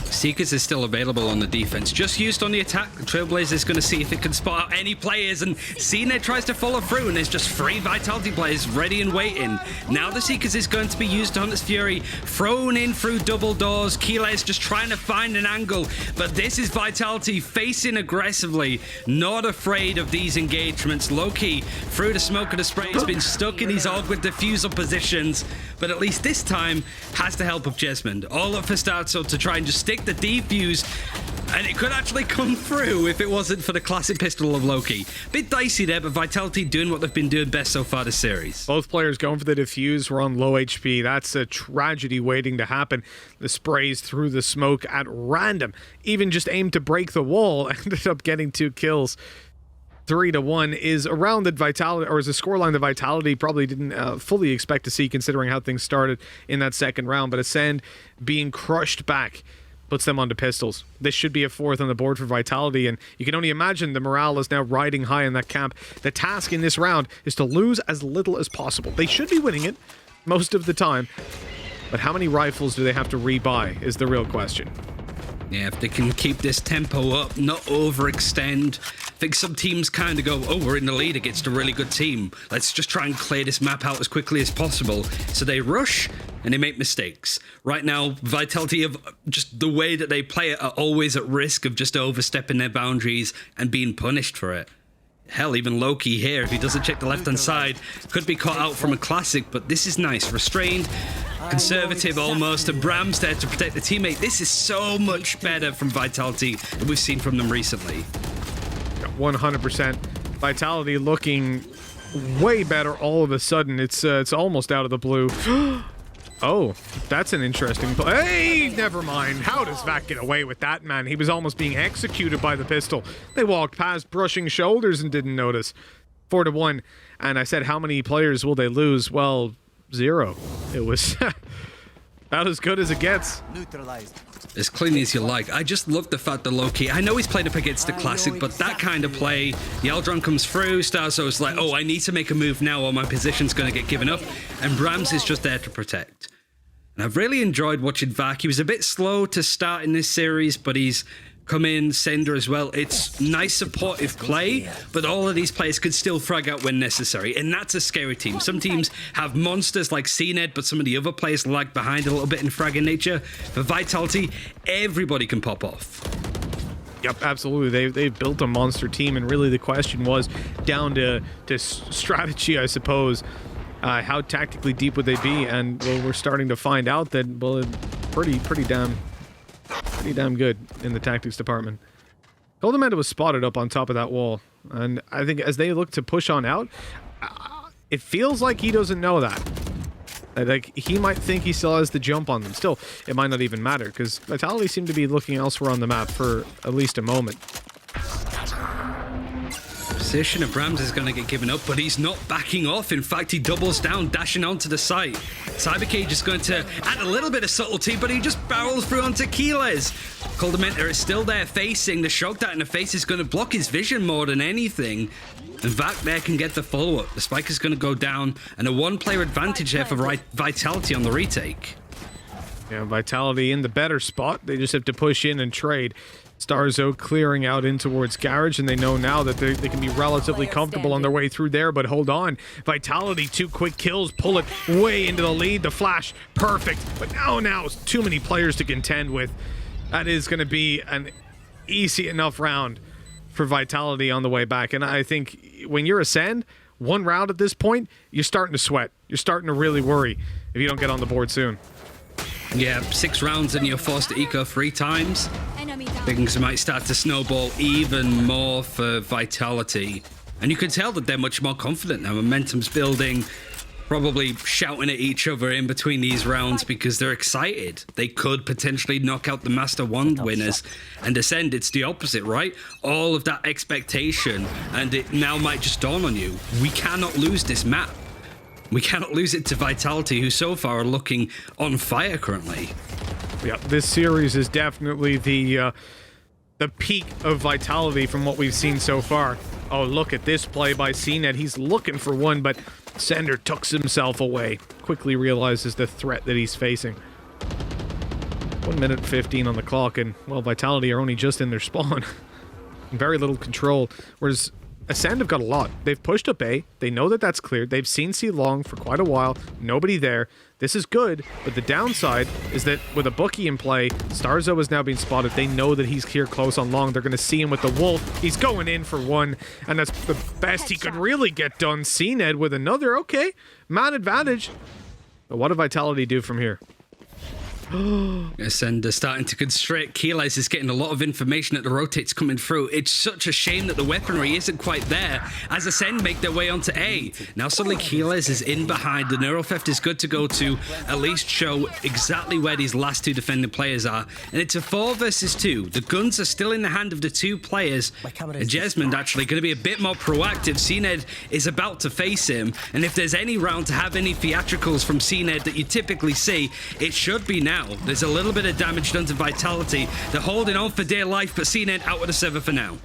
Seekers is still available on the defense, just used on the attack. The Trailblazer is going to see if it can spot out any players, and Cena tries to follow through, and there's just 3 Vitality players ready and waiting. Now the Seekers is going to be used on its Fury, thrown in through double doors. Keela is just trying to find an angle, but this is Vitality facing aggressively, not afraid of these engagements. Low-key, through the smoke of the spray, has been stuck in these awkward diffuser positions, but at least this time has the help of Jesmond. All up for Starzo to try and just stick the defuse, and it could actually come through if it wasn't for the classic pistol of Loki. Bit dicey there, but Vitality doing what they've been doing best so far this series. Both players going for the defuse were on low HP. That's a tragedy waiting to happen. The sprays through the smoke at random, even just aimed to break the wall, ended up getting 2 kills. 3-1 is a round that Vitality, or is a scoreline that Vitality probably didn't fully expect to see, considering how things started in that second round. But Acend being crushed back puts them onto pistols. This should be a 4th on the board for Vitality, and you can only imagine the morale is now riding high in that camp. The task in this round is to lose as little as possible. They should be winning it most of the time, but how many rifles do they have to rebuy is the real question. Yeah, if they can keep this tempo up, not overextend. I think some teams kind of go, oh, we're in the lead against a really good team. Let's just try and clear this map out as quickly as possible. So they rush and they make mistakes. Right now, Vitality, of just the way that they play it, are always at risk of just overstepping their boundaries and being punished for it. Hell, even Loki here, if he doesn't check the left-hand side, could be caught out from a classic, but this is nice. Restrained, conservative almost, and Bram's there to protect the teammate. This is so much better from Vitality than we've seen from them recently. 100%. Vitality looking way better all of a sudden. It's almost out of the blue. Oh, that's an interesting play. Hey, never mind. How does Vac get away with that, man? He was almost being executed by the pistol. They walked past, brushing shoulders, and didn't notice. 4-1. And I said, how many players will they lose? Well, 0. It was about as good as it gets. Neutralized. As clean as you like. I just love the fact that Loki, I know he's played up against the classic, but that kind of play, the Eldron comes through, Starzo's like, oh, I need to make a move now or my position's going to get given up, and Brams is just there to protect. And I've really enjoyed watching Vac. He was a bit slow to start in this series, but he's come in, Sender as well. It's nice supportive play, but all of these players can still frag out when necessary, and that's a scary team. Some teams have monsters like CNED, but some of the other players lag behind a little bit in fragging nature. For Vitality, everybody can pop off. Yep, absolutely. They've built a monster team, and really the question was down to strategy, I suppose. How tactically deep would they be? And well, we're starting to find out that, well, pretty damn good in the tactics department. Coldamanda was spotted up on top of that wall, and I think as they look to push on out, it feels like he doesn't know that. Like, he might think he still has the jump on them. Still, it might not even matter, because Vitality seem to be looking elsewhere on the map for at least a moment. position of Brams is going to get given up, but he's not backing off. In fact, he doubles down, dashing onto the site. Cybercage is going to add a little bit of subtlety, but he just barrels through onto Keyless. Coldamenta is still there facing. The shock dart in the face is going to block his vision more than anything. And Vac there can get the follow-up. The spike is going to go down, and a one-player advantage there for Vitality on the retake. Yeah, Vitality in the better spot. They just have to push in and trade. Starzo clearing out in towards Garage, and they know now that they can be relatively comfortable on their way through there, but hold on. Vitality, 2 quick kills, pull it way into the lead. The flash, perfect. But now it's too many players to contend with. That is going to be an easy enough round for Vitality on the way back. And I think when you're Acend, 1 round at this point, you're starting to sweat. You're starting to really worry if you don't get on the board soon. Yeah, 6 rounds and you're forced to eco 3 times. Things might start to snowball even more for Vitality. And you can tell that they're much more confident now. Momentum's building, probably shouting at each other in between these rounds because they're excited. They could potentially knock out the Master Wand winners. And Acend, it's the opposite, right? All of that expectation, and it now might just dawn on you. We cannot lose this map. We cannot lose it to Vitality, who so far are looking on fire currently. Yeah, this series is definitely the peak of Vitality from what we've seen so far. Oh, look at this play by CNET. He's looking for one, but Sender tucks himself away. Quickly realizes the threat that he's facing. 1 minute 15 on the clock, and, well, Vitality are only just in their spawn. Very little control, whereas Acend have got a lot. They've pushed up A. They know that that's cleared. They've seen C long for quite a while. Nobody there. This is good, but the downside is that with a bookie in play, Starzo is now being spotted. They know that he's here close on long. They're going to see him with the Wolf. He's going in for 1, and that's the best he could really get done. CNED with another. Okay, man advantage. But what did Vitality do from here? Acend starting to constrict. Keyless is getting a lot of information that the rotates coming through. It's such a shame that the weaponry isn't quite there as Acend make their way onto A. Now suddenly Keyless is in behind. The Neural Theft is good to go to at least show exactly where these last 2 defending players are. And it's a 4 versus 2. The guns are still in the hand of the 2 players. And Jesmond actually going to be a bit more proactive. CNED is about to face him. And if there's any round to have any theatricals from CNED that you typically see, it should be now. There's a little bit of damage done to Vitality. They're holding on for dear life, but CNED out of the server for now.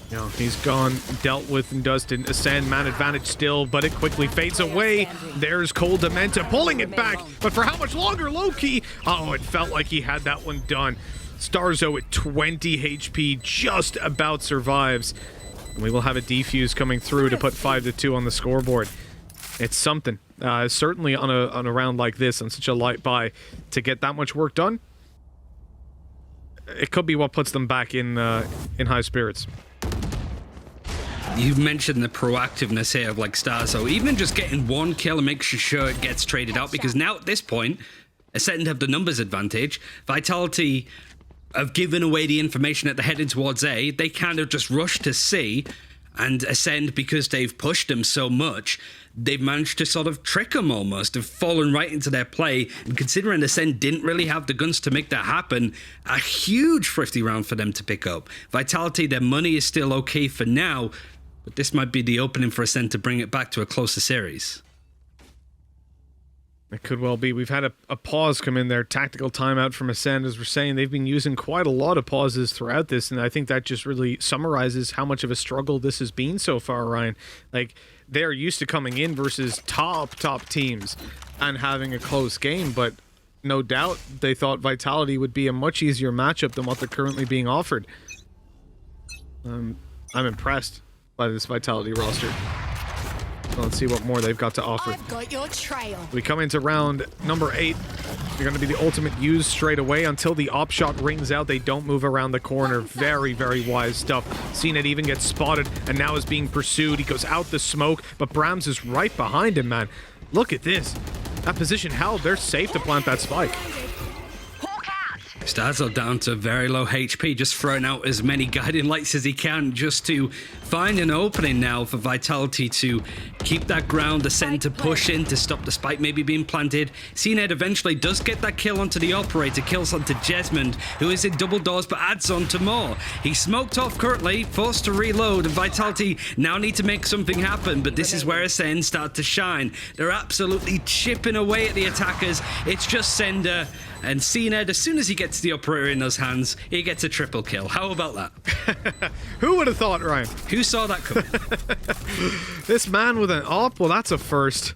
Yeah, he's gone, dealt with and dusted. Acend, man advantage still, but it quickly fades away. There's Coldamenta pulling it back, but for how much longer, low-key? Oh, it felt like he had that one done. Starzo at 20 HP just about survives. And we will have a defuse coming through to put 5-2 on the scoreboard. It's something. Certainly on a round like this, on such a light buy, to get that much work done, it could be what puts them back in high spirits. You've mentioned the proactiveness here of like Starzo, even just getting 1 kill and making sure it gets traded out, because now at this point, Acend have the numbers advantage. Vitality have given away the information that they're heading towards A. They kind of just rush to C, and Acend, because they've pushed them so much, they've managed to sort of trick them almost. They've fallen right into their play. And considering Acend didn't really have the guns to make that happen, a huge 50 round for them to pick up. Vitality, their money is still okay for now, but this might be the opening for Acend to bring it back to a closer series. It could well be. We've had a pause come in there. Tactical timeout from Acend. As we're saying, they've been using quite a lot of pauses throughout this, and I think that just really summarizes how much of a struggle this has been so far, Ryan. Like, they're used to coming in versus top teams and having a close game, but no doubt they thought Vitality would be a much easier matchup than what they're currently being offered. I'm impressed by this Vitality roster. Let's see what more they've got to offer. I've got your trail. We come into round number 8. They're going to be the ultimate use straight away until the op shot rings out. They don't move around the corner. Very, very wise stuff. CNED even gets spotted and now is being pursued. He goes out the smoke, but Brams is right behind him, man. Look at this. That position held. They're safe to plant that spike. Starzo down to very low HP, just throwing out as many guiding lights as he can just to find an opening now for Vitality to keep that ground, Acend to push in to stop the spike maybe being planted. CNED eventually does get that kill onto the operator, kills onto Jesmond, who is in double doors but adds on to more. He's smoked off currently, forced to reload, and Vitality now need to make something happen, but this is where Acend start to shine. They're absolutely chipping away at the attackers. It's just Sender and CNED. As soon as he gets the operator in those hands, he gets a triple kill. How about that? Who would have thought, Ryan? Who saw that coming? This man with an op? Well, that's a first.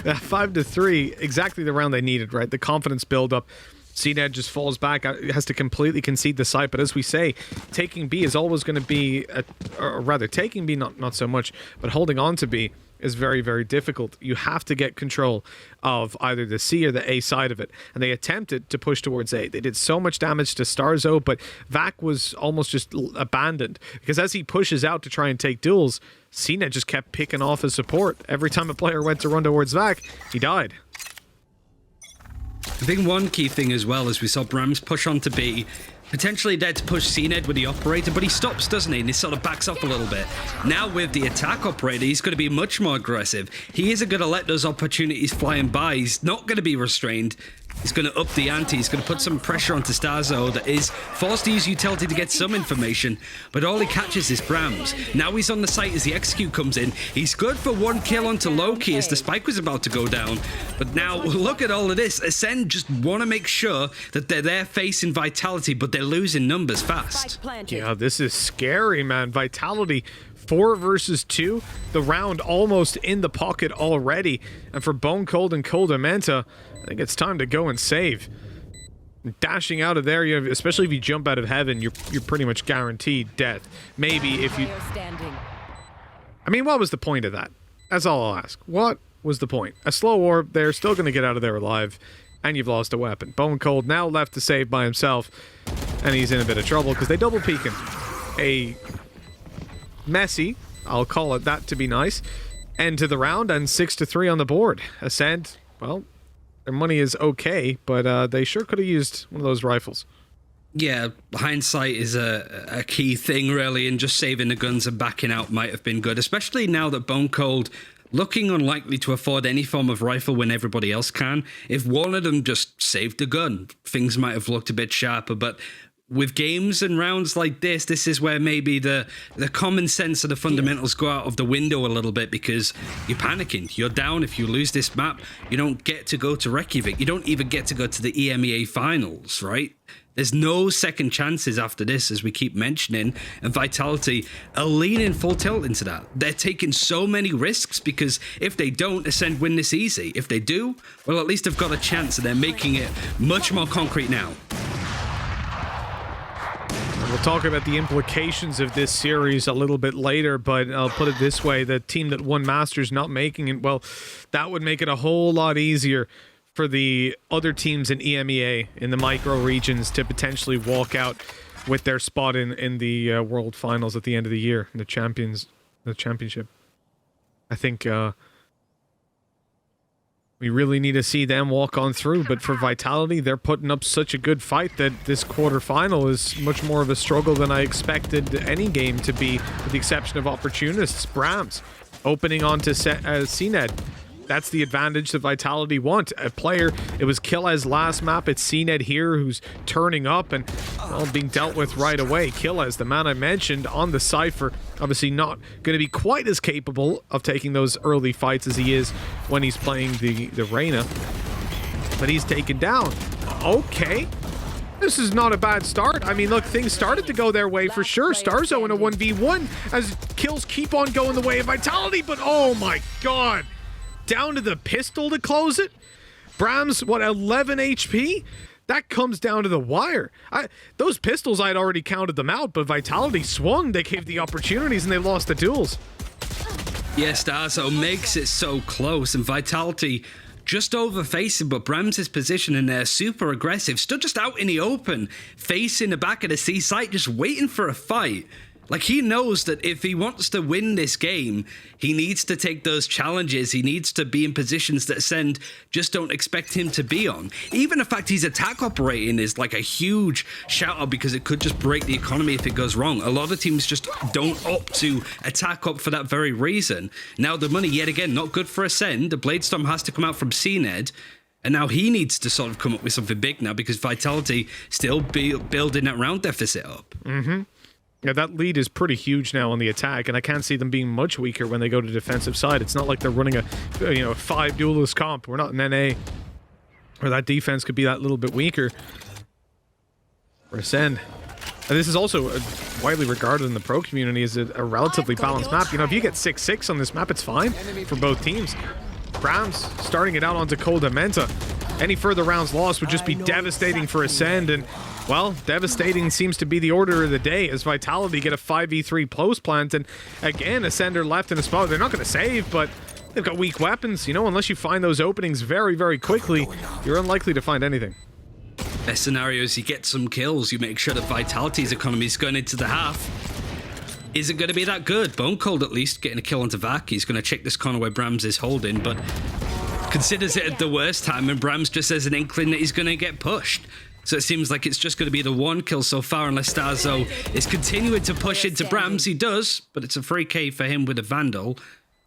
5-3, exactly the round they needed, right? The confidence build up. CNED just falls back, has to completely concede the site, but as we say, taking B is always going to be, or rather, taking B not so much, but holding on to B is very, very difficult. You have to get control of either the C or the A side of it. And they attempted to push towards A. They did so much damage to Starzo, but Vac was almost just abandoned. Because as he pushes out to try and take duels, CNED just kept picking off his support. Every time a player went to run towards Vac, he died. I think one key thing as well is we saw Brams push onto B, potentially there to push CNED with the operator, but he stops, doesn't he? And he sort of backs off a little bit. Now with the attack operator, he's going to be much more aggressive. He isn't going to let those opportunities flying by. He's not going to be restrained. He's going to up the ante. He's going to put some pressure onto Starzo that is forced to use utility to get some information, but all he catches is Brams. Now he's on the site as the execute comes in. He's good for one kill onto Loki as the spike was about to go down. But now look at all of this. Acend just want to make sure that they're there facing Vitality, but they're losing numbers fast. Yeah, this is scary, man. Vitality 4 versus 2. The round almost in the pocket already. And for Bone Cold and Coldamenta, I think it's time to go and save. Dashing out of there, especially if you jump out of heaven, you're pretty much guaranteed death. Maybe if you... I mean, what was the point of that? That's all I'll ask. What was the point? A slow orb, they're still going to get out of there alive, and you've lost a weapon. Bone Cold now left to save by himself, and he's in a bit of trouble because they double peek him. A messy, I'll call it that to be nice, end to the round, and 6-3 on the board. Acend, well, their money is okay, but they sure could have used one of those rifles. Yeah, hindsight is a key thing, really, and just saving the guns and backing out might have been good, especially now that Bone Cold looking unlikely to afford any form of rifle when everybody else can. If one of them just saved the gun, things might have looked a bit sharper, but with games and rounds like this is where maybe the common sense of the fundamentals go out of the window a little bit, because you're panicking. You're down. If you lose this map, you don't get to go to Reykjavik. You don't even get to go to the EMEA finals, right? There's no second chances after this, as we keep mentioning, and Vitality are leaning full tilt into that. They're taking so many risks, because if they don't, Acend win this easy. If they do, well, at least they've got a chance, and they're making it much more concrete now. We'll talk about the implications of this series a little bit later, but I'll put it this way. The team that won Masters not making it, well, that would make it a whole lot easier for the other teams in EMEA, in the micro regions, to potentially walk out with their spot in the World Finals at the end of the year, in the championship. I think we really need to see them walk on through, but for Vitality, they're putting up such a good fight that this quarterfinal is much more of a struggle than I expected any game to be, with the exception of Opportunists. Brams opening onto CNED. That's the advantage that Vitality want. A player, it was Killaz last map, it's CNED here who's turning up and, well, being dealt with right away. Killaz, the man I mentioned on the Cypher, obviously not going to be quite as capable of taking those early fights as he is when he's playing the Reyna. But he's taken down. Okay. This is not a bad start. I mean, look, things started to go their way for sure. Starzo in a 1v1 as kills keep on going the way of Vitality, but oh my god. Down to the pistol to close it. Brams, what, 11 HP? That comes down to the wire. Those pistols, I had already counted them out, but Vitality swung. They gave the opportunities and they lost the duels. Yes, Starzo makes it so close, and Vitality just over facing, but Brams' position in there, super aggressive, stood just out in the open, facing the back of the C site, just waiting for a fight. Like, he knows that if he wants to win this game, he needs to take those challenges. He needs to be in positions that Acend just don't expect him to be on. Even the fact he's attack operating is like a huge shout out, because it could just break the economy if it goes wrong. A lot of teams just don't opt to attack up for that very reason. Now the money, yet again, not good for Acend. The Bladestorm has to come out from CNED. And now he needs to sort of come up with something big now, because Vitality still building that round deficit up. Yeah, that lead is pretty huge now on the attack, and I can't see them being much weaker when they go to defensive side. It's not like they're running a 5 duelist comp. We're not in NA, where that defense could be that little bit weaker. For Acend. And this is also widely regarded in the pro community as a relatively balanced map. You know, if you get 6-6 on this map, it's fine for both teams. Brams starting it out onto Cold Menta. Any further rounds lost would just be devastating for Acend, and well, devastating seems to be the order of the day as Vitality get a 5v3 post plant, and again, Acend are left in a spot they're not going to save, but they've got weak weapons. You know, unless you find those openings very, very quickly, you're unlikely to find anything. Best scenario is you get some kills, you make sure that Vitality's economy is going into the half. Is it going to be that good? Bone Cold at least getting a kill onto Vac. He's going to check this corner where Brams is holding, but considers it at the worst time, and Brams just has an inkling that he's going to get pushed. So it seems like it's just going to be the one kill so far, unless Starzo is continuing to push into Brams. He does, but it's a free K for him with a Vandal.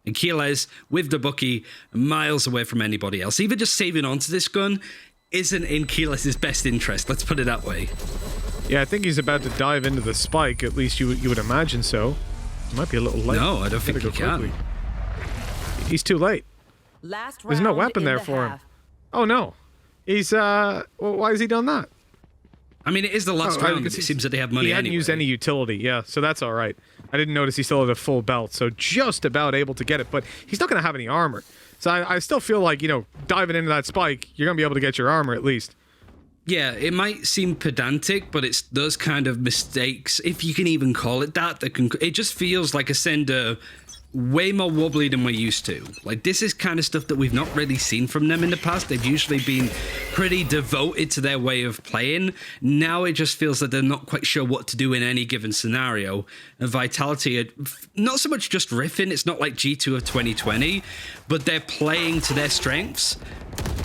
And Keylez with the Bucky, miles away from anybody else. Even just saving onto this gun isn't in Keylez's best interest, let's put it that way. Yeah, I think he's about to dive into the spike, at least you would imagine so. It might be a little late. No, I don't think he can. He's too late. There's no weapon there for him. Oh no. He's, well, why has he done that? I mean, it is the last round. It seems that they have money He hadn't anyway. used any utility, yeah, so that's all right. I didn't notice he still had a full belt, so just about able to get it, but he's not going to have any armor. So I still feel like, you know, diving into that spike, you're going to be able to get your armor at least. Yeah, it might seem pedantic, but it's those kind of mistakes, if you can even call it that it just feels like Acend way more wobbly than we're used to. Like, this is kind of stuff that we've not really seen from them in the past. They've usually been pretty devoted to their way of playing. Now it just feels that they're not quite sure what to do in any given scenario. And Vitality are not so much just riffing, it's not like G2 of 2020, but they're playing to their strengths.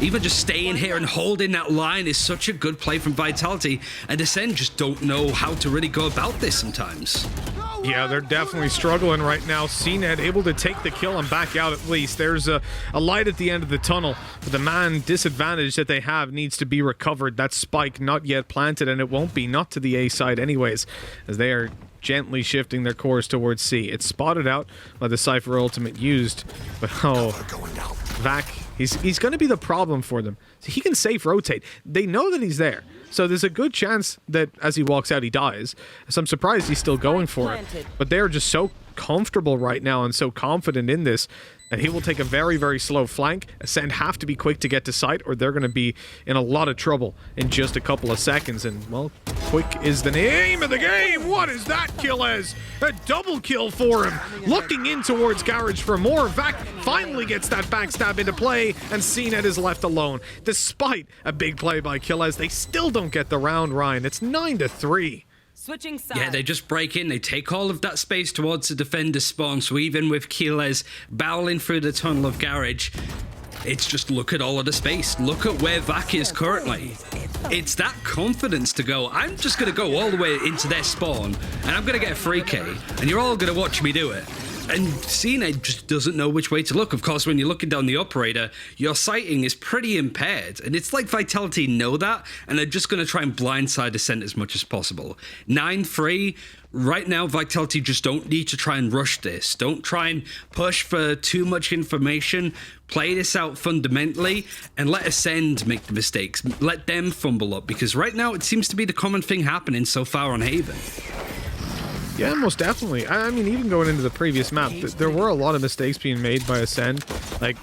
Even just staying here and holding that line is such a good play from Vitality, and Acend just don't know how to really go about this sometimes. Yeah, they're definitely struggling right now. CNED able to take the kill and back out at least. There's a light at the end of the tunnel, but the man disadvantage that they have needs to be recovered. That spike not yet planted, and it won't be, not to the A side anyways, as they are gently shifting their course towards C. It's spotted out by the Cypher ultimate used, but oh, Vac, he's going to be the problem for them. So he can safe rotate. They know that he's there. So there's a good chance that as he walks out, he dies. So I'm surprised he's still going for it. But they're just so comfortable right now and so confident in this that he will take a very, very slow flank. Acend have to be quick to get to site, or they're going to be in a lot of trouble in just a couple of seconds. And, well, quick is the name of the game. What is that kill as? A double kill for him. Looking in towards Garage for more. Vac finally gets that backstab into play, and CNED is left alone. Despite a big play by Killez, they still don't get the round, Ryan. It's 9-3. Switching sides. Yeah, they just break in. They take all of that space towards the defender spawn. So even with Keylez barreling through the tunnel of Garage, it's just look at all of the space. Look at where Vac is currently. It's that confidence to go, I'm just going to go all the way into their spawn, and I'm going to get a free K, and you're all going to watch me do it. And CNED just doesn't know which way to look. Of course, when you're looking down the operator, your sighting is pretty impaired. And it's like Vitality know that, and they're just going to try and blindside Acend as much as possible. 9-3. Right now, Vitality just don't need to try and rush this. Don't try and push for too much information. Play this out fundamentally and let Acend make the mistakes. Let them fumble up, because right now it seems to be the common thing happening so far on Haven. Yeah, most definitely. I mean, even going into the previous map, there were a lot of mistakes being made by Acend. Like,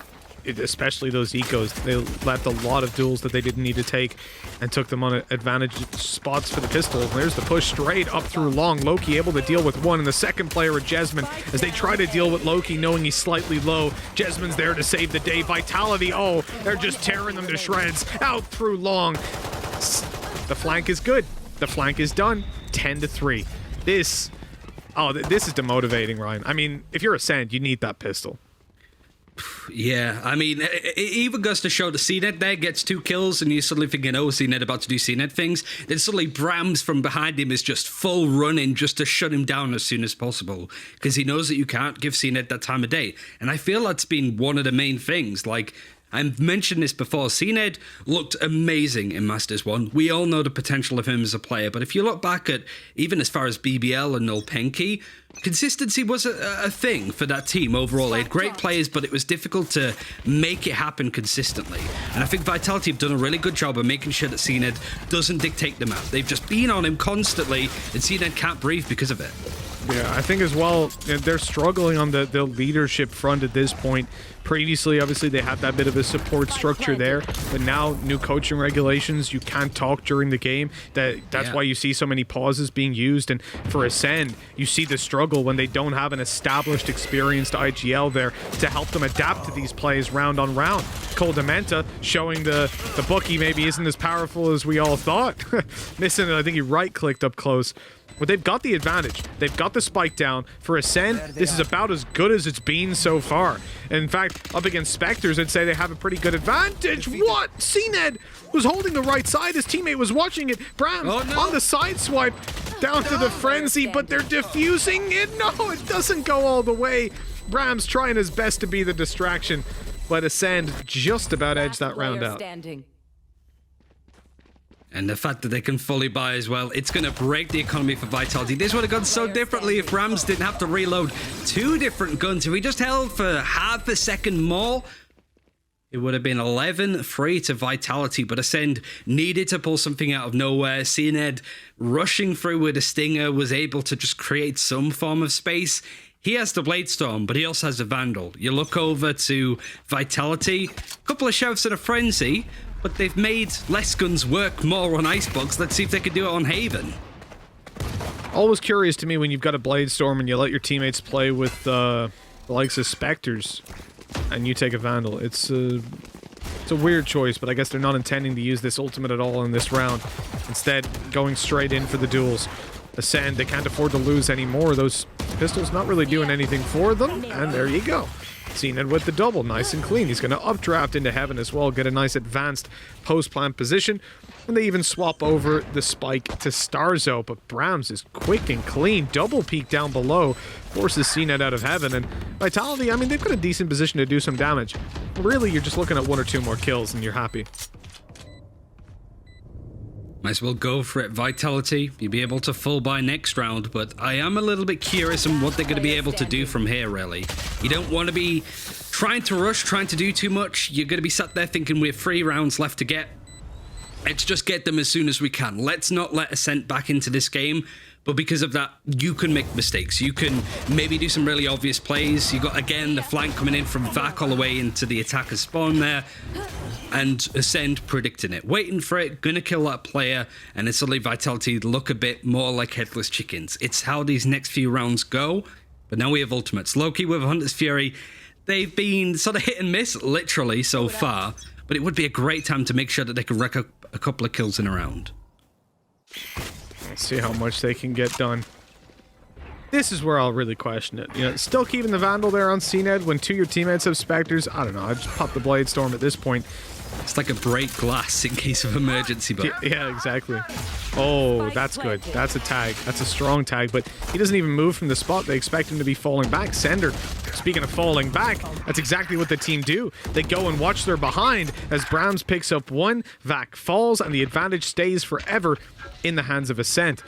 especially those ecos. They left a lot of duels that they didn't need to take and took them on advantage spots for the pistol. There's the push straight up through long. Loki able to deal with one, and the second player with Jesman as they try to deal with Loki knowing he's slightly low. Jesman's there to save the day. Vitality, oh, they're just tearing them to shreds. Out through long. The flank is good. The flank is done. 10-3. This Oh, this is demotivating, Ryan. I mean, if you're Acend, you need that pistol. Yeah, I mean, it even goes to show the CNED there gets 2 kills, and you're suddenly thinking, oh, CNED about to do CNED things. Then suddenly Brams from behind him is just full running just to shut him down as soon as possible, because he knows that you can't give CNED that time of day. And I feel that's been one of the main things. Like, I've mentioned this before, CNED looked amazing in Masters 1. We all know the potential of him as a player, but if you look back at even as far as BBL and Nulpenki, consistency was a thing for that team overall. They had great players, but it was difficult to make it happen consistently. And I think Vitality have done a really good job of making sure that CNED doesn't dictate the map. They've just been on him constantly, and CNED can't breathe because of it. Yeah, I think as well, they're struggling on the leadership front at this point. Previously, obviously, they had that bit of a support structure there, but now new coaching regulations, you can't talk during the game. That's why you see so many pauses being used. And for Acend, you see the struggle when they don't have an established, experienced IGL there to help them adapt to these plays round on round. Coldamenta showing the bookie maybe isn't as powerful as we all thought. Missing it, I think he right-clicked up close. But they've got the advantage. They've got the spike down. For Acend, this is about as good as it's been so far. And in fact, up against Spectres, I'd say they have a pretty good advantage. What? CNED was holding the right side. His teammate was watching it. Brams on the side swipe down to the frenzy, but they're diffusing it. No, it doesn't go all the way. Brams trying his best to be the distraction, but Acend just about edged that round out. And the fact that they can fully buy as well, it's going to break the economy for Vitality. This would have gone so differently if Rams didn't have to reload 2 different guns. If he just held for half a second more, it would have been 11-3 to Vitality. But Acend needed to pull something out of nowhere. CNED rushing through with a Stinger was able to just create some form of space. He has the Bladestorm, but he also has a Vandal. You look over to Vitality, a couple of shouts and a Frenzy, but they've made less guns work more on Icebox. Let's see if they can do it on Haven. Always curious to me when you've got a Bladestorm and you let your teammates play with the likes of Spectres and you take a Vandal. It's a weird choice, but I guess they're not intending to use this ultimate at all in this round. Instead, going straight in for the duels. Acend, they can't afford to lose anymore. Those pistols not really doing anything for them, and there you go. CNED with the double, nice and clean. He's going to updraft into Heaven as well, get a nice advanced post-plant position, and they even swap over the spike to Starzo, but Brams is quick and clean. Double peek down below, forces CNED out of Heaven, and Vitality, I mean, they've got a decent position to do some damage. Really, you're just looking at 1 or 2 more kills and you're happy. Might as well go for it, Vitality. You'll be able to full buy next round, but I am a little bit curious on what they're going to be able to do from here, really. You don't want to be trying to rush, trying to do too much. You're going to be sat there thinking we have 3 rounds left to get. Let's just get them as soon as we can. Let's not let Acend back into this game. But because of that, you can make mistakes. You can maybe do some really obvious plays. You got, again, the flank coming in from Vac all the way into the attacker's spawn there. And Acend predicting it, waiting for it, gonna kill that player, and then suddenly Vitality look a bit more like headless chickens. It's how these next few rounds go. But now we have ultimates. Loki with Hunter's Fury. They've been sort of hit and miss, literally, so far. But it would be a great time to make sure that they can wreck a couple of kills in a round. Let's see how much they can get done. This is where I'll really question it. You know, still keeping the Vandal there on CNED when 2 of your teammates have Spectres. I don't know. I'd just pop the Bladestorm at this point. It's like a break glass in case of emergency, but... Yeah, exactly. Oh, that's good. That's a tag. That's a strong tag, but he doesn't even move from the spot. They expect him to be falling back. Sender, speaking of falling back, that's exactly what the team do. They go and watch their behind as Brams picks up 1, Vac falls, and the advantage stays forever in the hands of Acend.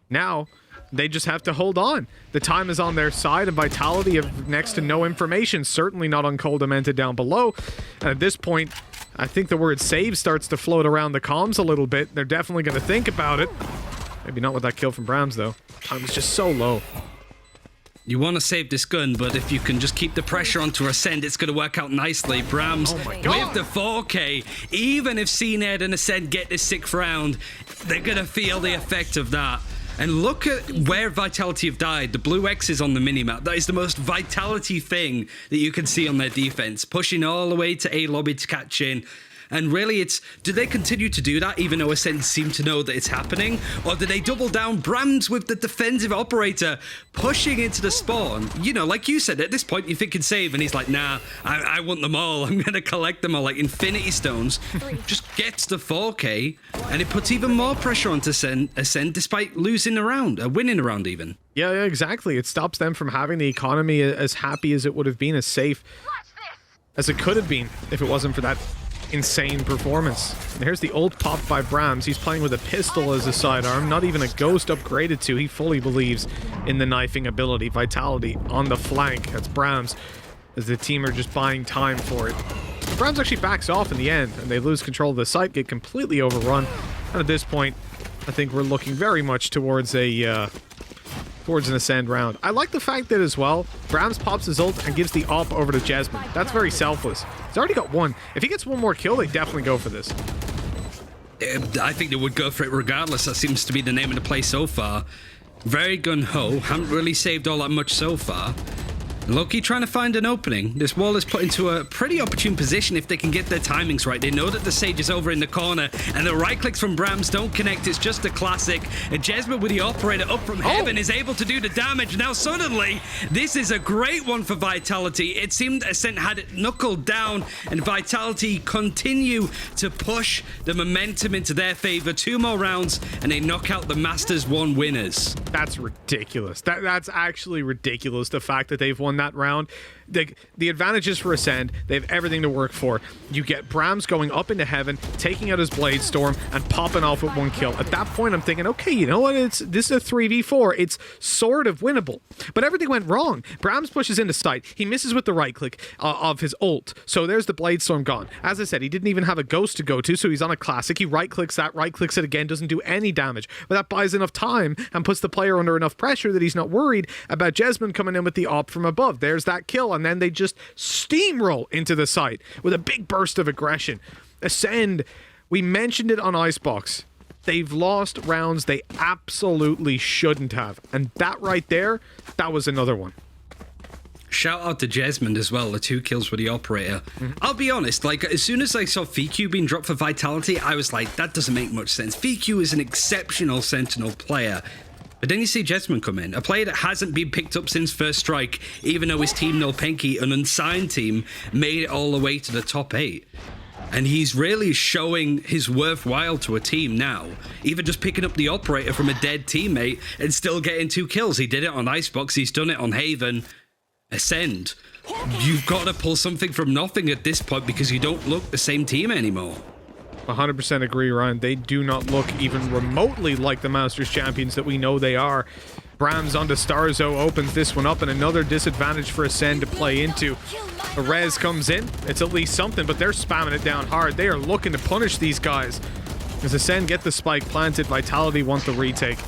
Now, they just have to hold on. The time is on their side, and Vitality have next to no information, certainly not on Coldamenta down below. And at this point, I think the word save starts to float around the comms a little bit. They're definitely going to think about it. Maybe not with that kill from Brams, though. Time is just so low. You want to save this gun, but if you can just keep the pressure onto Acend, it's going to work out nicely. Brams with the 4K. Even if CNED and Acend get this 6th round, they're going to feel the effect of that. And look at where Vitality have died. The blue X is on the minimap. That is the most Vitality thing that you can see on their defense. Pushing all the way to A lobby to catch in. And really, it's, do they continue to do that even though Acend seem to know that it's happening? Or do they double down? Brams with the defensive operator pushing into the spawn. You know, like you said, at this point, you're thinking save, and he's like, nah, I want them all. I'm going to collect them all like Infinity Stones. Just gets the 4K, and it puts even more pressure onto Acend despite losing a round, winning a round even. Yeah, exactly. It stops them from having the economy as happy as it would have been, as safe as it could have been if it wasn't for that insane performance. And here's the ult popped by Brams. He's playing with a pistol as a sidearm, not even a ghost upgraded to. He fully believes in the knifing ability. Vitality on the flank. That's Brams, as the team are just buying time for it. Brams actually backs off in the end, and they lose control of the site, get completely overrun. And at this point, I think we're looking very much towards a towards an Acend round. I like the fact that as well, Brams pops his ult and gives the op over to Jesmond. That's very selfless. He's already got one. If he gets one more kill, they definitely go for this. I think they would go for it regardless. That seems to be the name of the play so far. Very gun-ho. Haven't really saved all that much so far. Loki trying to find an opening. This wall is put into a pretty opportune position if they can get their timings right. They know that the Sage is over in the corner, and the right clicks from Brams don't connect. It's just a classic. And Jesmond with the operator up from heaven is able to do the damage. Now suddenly, this is a great one for Vitality. It seemed Acend had it knuckled down, and Vitality continue to push the momentum into their favor. 2 more rounds, and they knock out the Masters 1 winners. That's ridiculous. That's actually ridiculous, the fact that they've won that round. The advantages for Acend, they have everything to work for. You get Brams going up into heaven, taking out his Blade Storm, and popping off with 1 kill. At that point, I'm thinking, okay, you know what? This is a 3v4. It's sort of winnable. But everything went wrong. Brams pushes into sight. He misses with the right click of his ult. So there's the Blade Storm gone. As I said, he didn't even have a ghost to go to, so he's on a classic. He right clicks that, right clicks it again, doesn't do any damage. But that buys enough time and puts the player under enough pressure that he's not worried about Jesmond coming in with the op from above. There's that kill, and then they just steamroll into the site with a big burst of aggression. Acend, we mentioned it on Icebox. They've lost rounds they absolutely shouldn't have. And that right there, that was another one. Shout out to Jesmond as well, the 2 kills with the operator. I'll be honest, like, as soon as I saw VQ being dropped for Vitality, I was like, that doesn't make much sense. VQ is an exceptional Sentinel player. But then you see Jesmond come in, a player that hasn't been picked up since First Strike, even though his team Nolpenki, an unsigned team, made it all the way to the top 8. And he's really showing his worthwhile to a team now. Even just picking up the operator from a dead teammate and still getting 2 kills. He did it on Icebox, he's done it on Haven. Acend, you've got to pull something from nothing at this point because you don't look the same team anymore. 100% agree, Ryan. They do not look even remotely like the Masters champions that we know they are. Brams onto Starzo opens this one up, and another disadvantage for Acend to play into. The res comes in. It's at least something, but they're spamming it down hard. They are looking to punish these guys. As Acend get the spike planted, Vitality want the retake.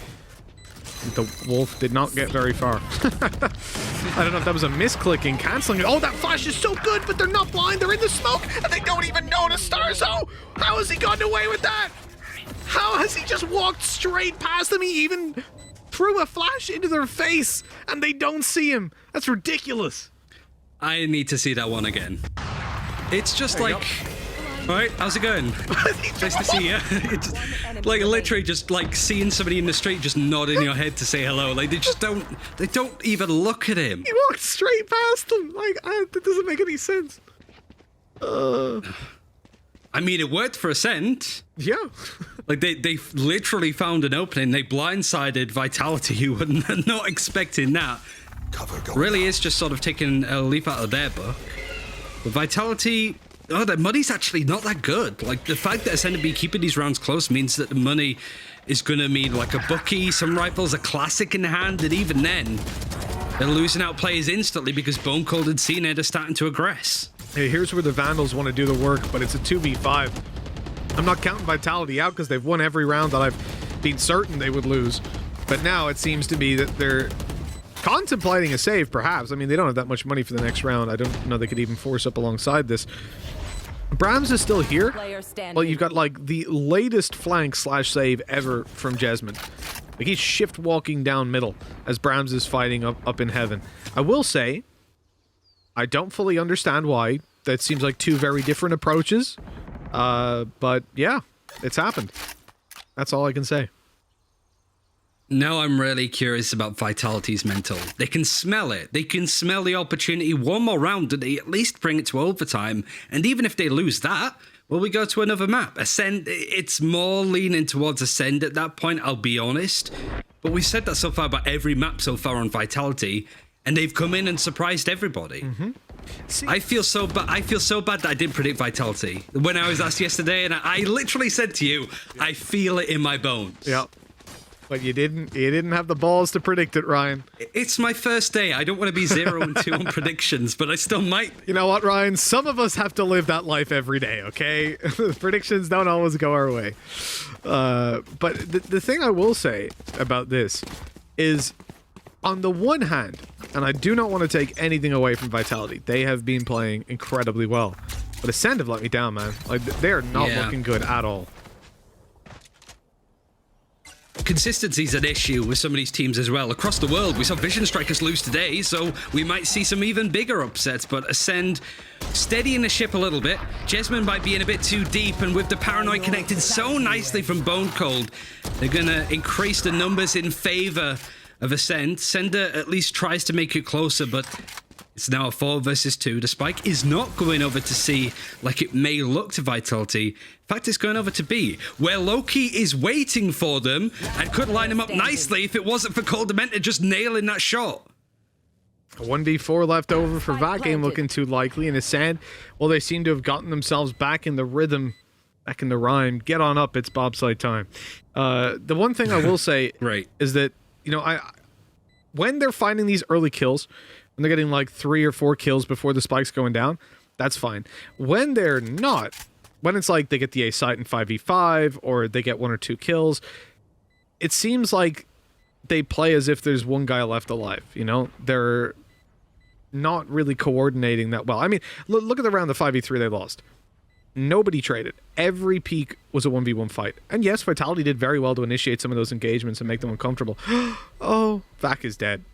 The Wolf did not get very far. I don't know if that was a misclicking, canceling it. Oh, that flash is so good, but they're not blind. They're in the smoke, and they don't even notice Starzo. How has he gotten away with that? How has he just walked straight past them? He even threw a flash into their face, and they don't see him. That's ridiculous. I need to see that one again. It's just like... All right, how's it going? Nice to see you. It's like literally just like seeing somebody in the street just nodding your head to say hello. Like they don't even look at him. He walked straight past them. Like, that doesn't make any sense. I mean, it worked for Acend. Yeah. Like they literally found an opening. They blindsided Vitality, who were not expecting that. Really is just sort of taking a leaf out of their book. But Vitality... Oh, the money's actually not that good. Like, the fact that Acend be keeping these rounds close means that the money is going to mean, like, a bookie, some rifles, a classic in hand, and even then, they're losing out players instantly because Bone Cold and CNED are starting to aggress. Hey, here's where the Vandals want to do the work, but it's a 2v5. I'm not counting Vitality out because they've won every round that I've been certain they would lose. But now it seems to be that they're contemplating a save, perhaps. I mean, they don't have that much money for the next round. I don't know they could even force up alongside this. Brams is still here. Well, you've got like the latest flank slash save ever from Jesmond. Like he's shift walking down middle as Brams is fighting up in heaven. I will say, I don't fully understand why. That seems like 2 very different approaches. But yeah, it's happened. That's all I can say. Now I'm really curious about Vitality's mental. They can smell it. They can smell the opportunity. One more round, do they at least bring it to overtime? And even if they lose that, will we go to another map? Ascend, it's more leaning towards Ascend at that point, I'll be honest. But we've said that so far about every map so far on Vitality, and they've come in and surprised everybody. I feel so bad. I feel so bad that I didn't predict Vitality when I was asked yesterday, and I literally said to you, I feel it in my bones. Yeah. But you didn't have the balls to predict it, Ryan. It's my first day. I don't want to be 0-2 on predictions, but I still might. You know what, Ryan? Some of us have to live that life every day, okay? Predictions don't always go our way. But the thing I will say about this is, on the one hand, and I do not want to take anything away from Vitality, they have been playing incredibly well. But Ascend have let me down, man. Like, they are not looking good at all. Consistency is an issue with some of these teams as well. Across the world, we saw Vision Strikers lose today, so we might see some even bigger upsets, but Ascend steadying the ship a little bit. Jessamine by being a bit too deep, and with the Paranoid connected so nicely from Bone Cold, they're going to increase the numbers in favor of Ascend. Sender at least tries to make it closer, but it's now a 4 versus 2. The spike is not going over to C like it may look to Vitality. In fact, it's going over to B, where Loki is waiting for them and could line them up nicely if it wasn't for Cold Dementor just nailing that shot. A 1v4 left over for that game, looking too likely. And Ascend, well, they seem to have gotten themselves back in the rhythm, back in the rhyme. Get on up, it's bobsleigh time. The one thing I will say is that, you know, when they're finding these early kills, when they're getting like 3 or 4 kills before the spike's going down, that's fine. When they're not, when it's like they get the A site in 5v5 or they get 1 or 2 kills, it seems like they play as if there's one guy left alive, you know? They're not really coordinating that well. I mean, look at the round, the 5v3 they lost. Nobody traded. Every peak was a 1v1 fight. And yes, Vitality did very well to initiate some of those engagements and make them uncomfortable. Oh, Vac is dead.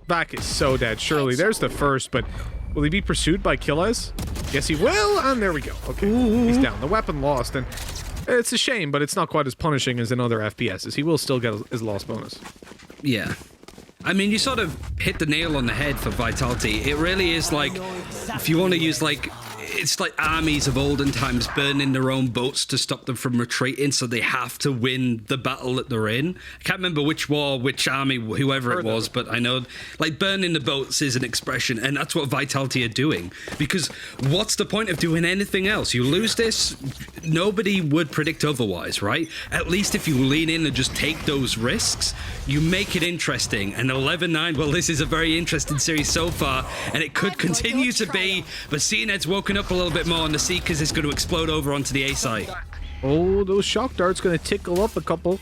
Vac is so dead. Surely, there's the first, but will he be pursued by Killez? Yes, he will, and there we go. Okay, he's down. The weapon lost, and it's a shame, but it's not quite as punishing as in other FPSs. He will still get his loss bonus. Yeah. I mean, you sort of hit the nail on the head for Vitality. It really is like, if you want to use like, it's like armies of olden times burning their own boats to stop them from retreating, so they have to win the battle that they're in. I can't remember which war, which army, whoever it was, but I know, like, burning the boats is an expression, and that's what Vitality are doing. Because what's the point of doing anything else? You lose this, nobody would predict otherwise, right? At least if you lean in and just take those risks, you make it interesting. And 11-9, well, this is a very interesting series so far, and it could continue to be, but CNED's woken up a little bit more on the Seekers is going to explode over onto the A site. Oh, those shock darts going to tickle up a couple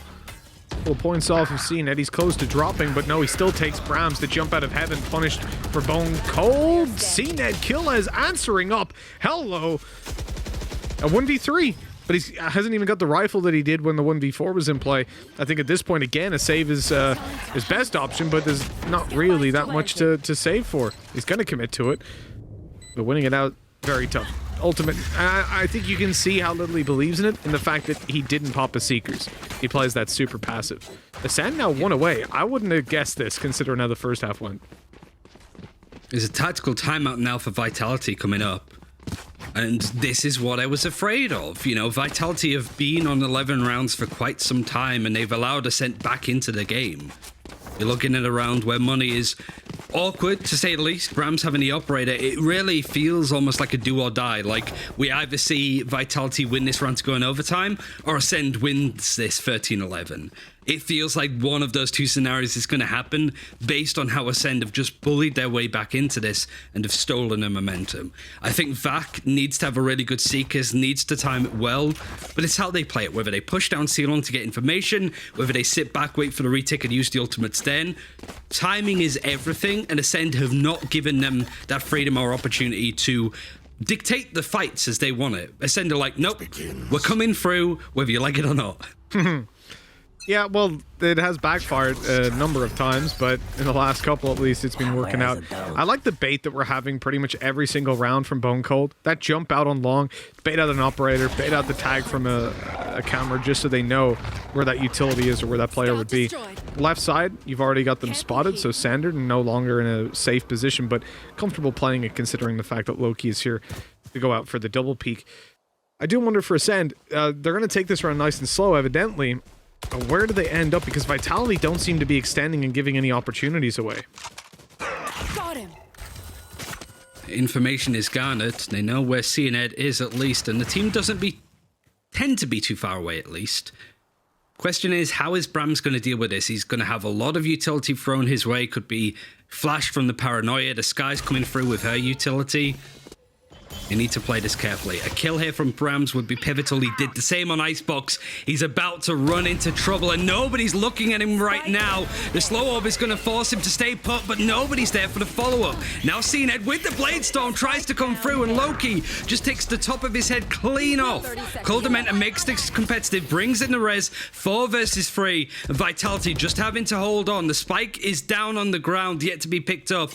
points off of CNED. He's close to dropping, but no, he still takes Brahms to jump out of heaven, punished for Bone Cold. CNED Killez answering up. Hello. A 1v3. But he hasn't even got the rifle that he did when the 1v4 was in play. I think at this point, again, a save is his best option, but there's not really that much to save for. He's going to commit to it. But winning it out, very tough. Ultimate, I think you can see how little he believes in it, in the fact that he didn't pop his Seekers. He plays that super passive. Ascend now 1 away. I wouldn't have guessed this, considering how the first half went. There's a tactical timeout now for Vitality coming up. And this is what I was afraid of. You know, Vitality have been on 11 rounds for quite some time, and they've allowed Ascent back into the game. You're looking at a round where money is awkward, to say the least. Brahms having the operator, it really feels almost like a do or die. Like, we either see Vitality win this round to go in overtime, or Ascend wins this 13-11. It feels like one of those two scenarios is going to happen based on how Ascend have just bullied their way back into this and have stolen their momentum. I think Vac needs to have a really good Seekers, needs to time it well, but it's how they play it. Whether they push down Ceylon to get information, whether they sit back, wait for the retake and use the ultimates then. Timing is everything, and Ascend have not given them that freedom or opportunity to dictate the fights as they want it. Ascend are like, nope, we're coming through whether you like it or not. Yeah, well, it has backfired a number of times, but in the last couple at least, it's been working out. I like the bait that we're having pretty much every single round from Bone Cold. That jump out on long, bait out an operator, bait out the tag from a camera just so they know where that utility is or where that player would be. Left side, you've already got them spotted, so Sander no longer in a safe position, but comfortable playing it considering the fact that Loki is here to go out for the double peek. I do wonder for Acend, they're going to take this round nice and slow, evidently. Where do they end up? Because Vitality don't seem to be extending and giving any opportunities away. Got him. Information is garnered. They know where Acend is at least, and the team doesn't tend to be too far away at least. Question is, how is Brams going to deal with this? He's going to have a lot of utility thrown his way. Could be Flash from the Paranoia. The Sky's coming through with her utility. You need to play this carefully. A kill here from Brams would be pivotal. He did the same on Icebox. He's about to run into trouble, and nobody's looking at him right now. The slow orb is going to force him to stay put, but nobody's there for the follow-up. Now Acend with the Blade Storm tries to come through, and Loki just takes the top of his head clean off. Coldamenta makes this competitive, brings in the res, 4 versus 3. Vitality just having to hold on. The spike is down on the ground, yet to be picked up.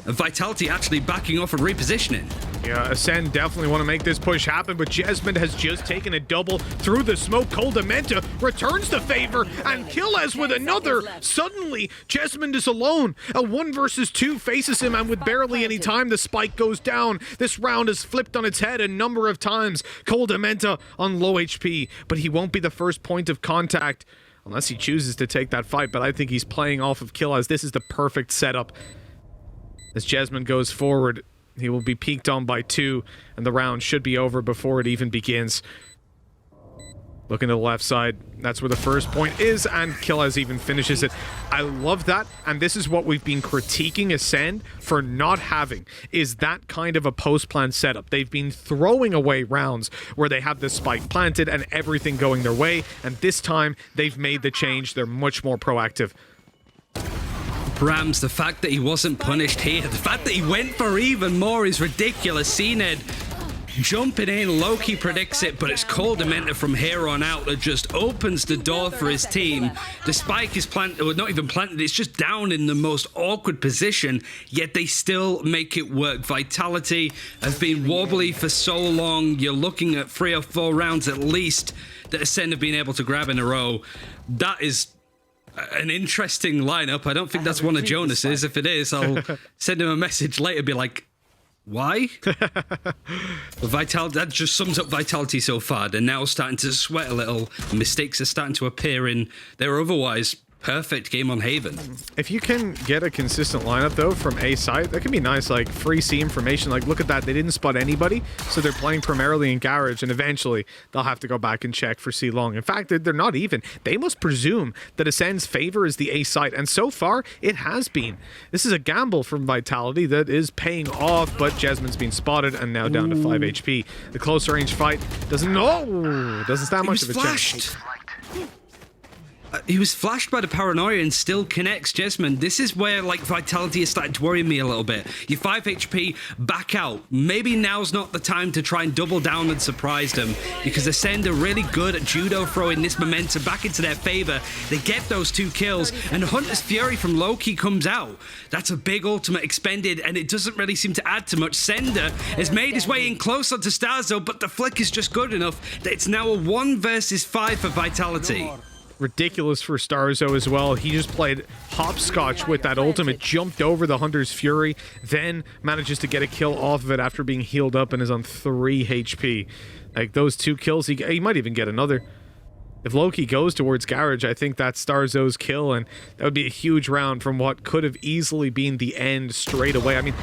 Vitality actually backing off and repositioning. Yeah, Acend definitely want to make this push happen, but Jesmond has just taken a double through the smoke. Coldamenta returns the favor, and Killes with another. Suddenly, Jesmond is alone. A 1 versus 2 faces him, and with barely any time, the spike goes down. This round has flipped on its head a number of times. Coldamenta on low HP, but he won't be the first point of contact unless he chooses to take that fight, but I think he's playing off of Killes. This is the perfect setup. As Jesmond goes forward, he will be peeked on by 2, and the round should be over before it even begins. Looking to the left side, that's where the first point is, and Killes even finishes it. I love that, and this is what we've been critiquing Acend for not having, is that kind of a post-plan setup. They've been throwing away rounds where they have the spike planted and everything going their way, and this time they've made the change. They're much more proactive. Brams, the fact that he wasn't punished here, the fact that he went for even more is ridiculous. Acend jumping in, Loki predicts it, but it's Coldamenta from here on out that just opens the door for his team. The spike is planted, or not even planted, it's just down in the most awkward position, yet they still make it work. Vitality has been wobbly for so long. You're looking at 3 or 4 rounds at least that Acend have been able to grab in a row. That is an interesting lineup. I don't think that's one of Jonas's. If it is, I'll send him a message later, be like, why? Vitality, that just sums up Vitality so far. They're now starting to sweat a little. Mistakes are starting to appear in their otherwise perfect game on Haven. If you can get a consistent lineup, though, from A side, that can be nice, like free C information. Like, look at that. They didn't spot anybody, so they're playing primarily in Garage, and eventually they'll have to go back and check for C long. In fact, they're not even. They must presume that Ascend's favor is the A side, and so far, it has been. This is a gamble from Vitality that is paying off, but Jesmond's been spotted and now down to 5 HP. The close range fight doesn't stand much of a chance. He was flashed by the Paranoia and still connects Jesmond. This is where, like, Vitality is starting to worry me a little bit. You're 5 HP, back out. Maybe now's not the time to try and double down and surprise them, because Acend are really good at judo throwing this momentum back into their favor. They get those 2 kills, and Hunter's Fury from Loki comes out. That's a big ultimate expended, and it doesn't really seem to add to much. Sender has made his way in closer to Starzo, but the flick is just good enough that it's now a 1 versus 5 for Vitality. Ridiculous for Starzo as well. He just played hopscotch with that ultimate, jumped over the Hunter's Fury, then manages to get a kill off of it after being healed up and is on 3 HP. Like, those 2 kills, he might even get another. If Loki goes towards Garage, I think that's Starzo's kill, and that would be a huge round from what could have easily been the end straight away. I mean,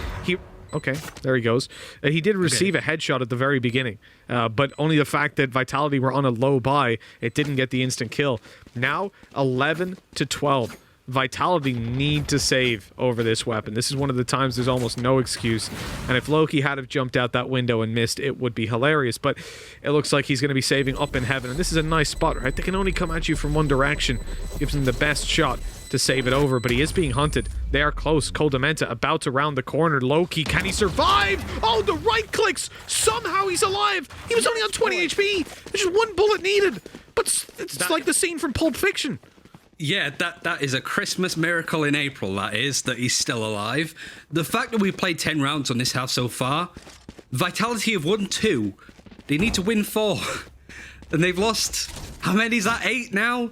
okay, there he goes. He did receive a headshot at the very beginning, but only the fact that Vitality were on a low buy, it didn't get the instant kill. Now, 11 to 12 Vitality need to save over this weapon. This is one of the times there's almost no excuse. And if Loki had have jumped out that window and missed, it would be hilarious. But it looks like he's going to be saving up in heaven. And this is a nice spot, right? They can only come at you from one direction. Gives him the best shot to save it over. But he is being hunted. They are close. Koldamenta about to round the corner. Loki, can he survive? Oh, the right clicks. Somehow he's alive. He was only on 20 HP. There's just one bullet needed. But it's like the scene from Pulp Fiction. Yeah, that is a Christmas miracle in April, that is, that he's still alive. The fact that we've played 10 rounds on this half so far, Vitality have won 2. They need to win 4. And they've lost, how many is that, 8 now?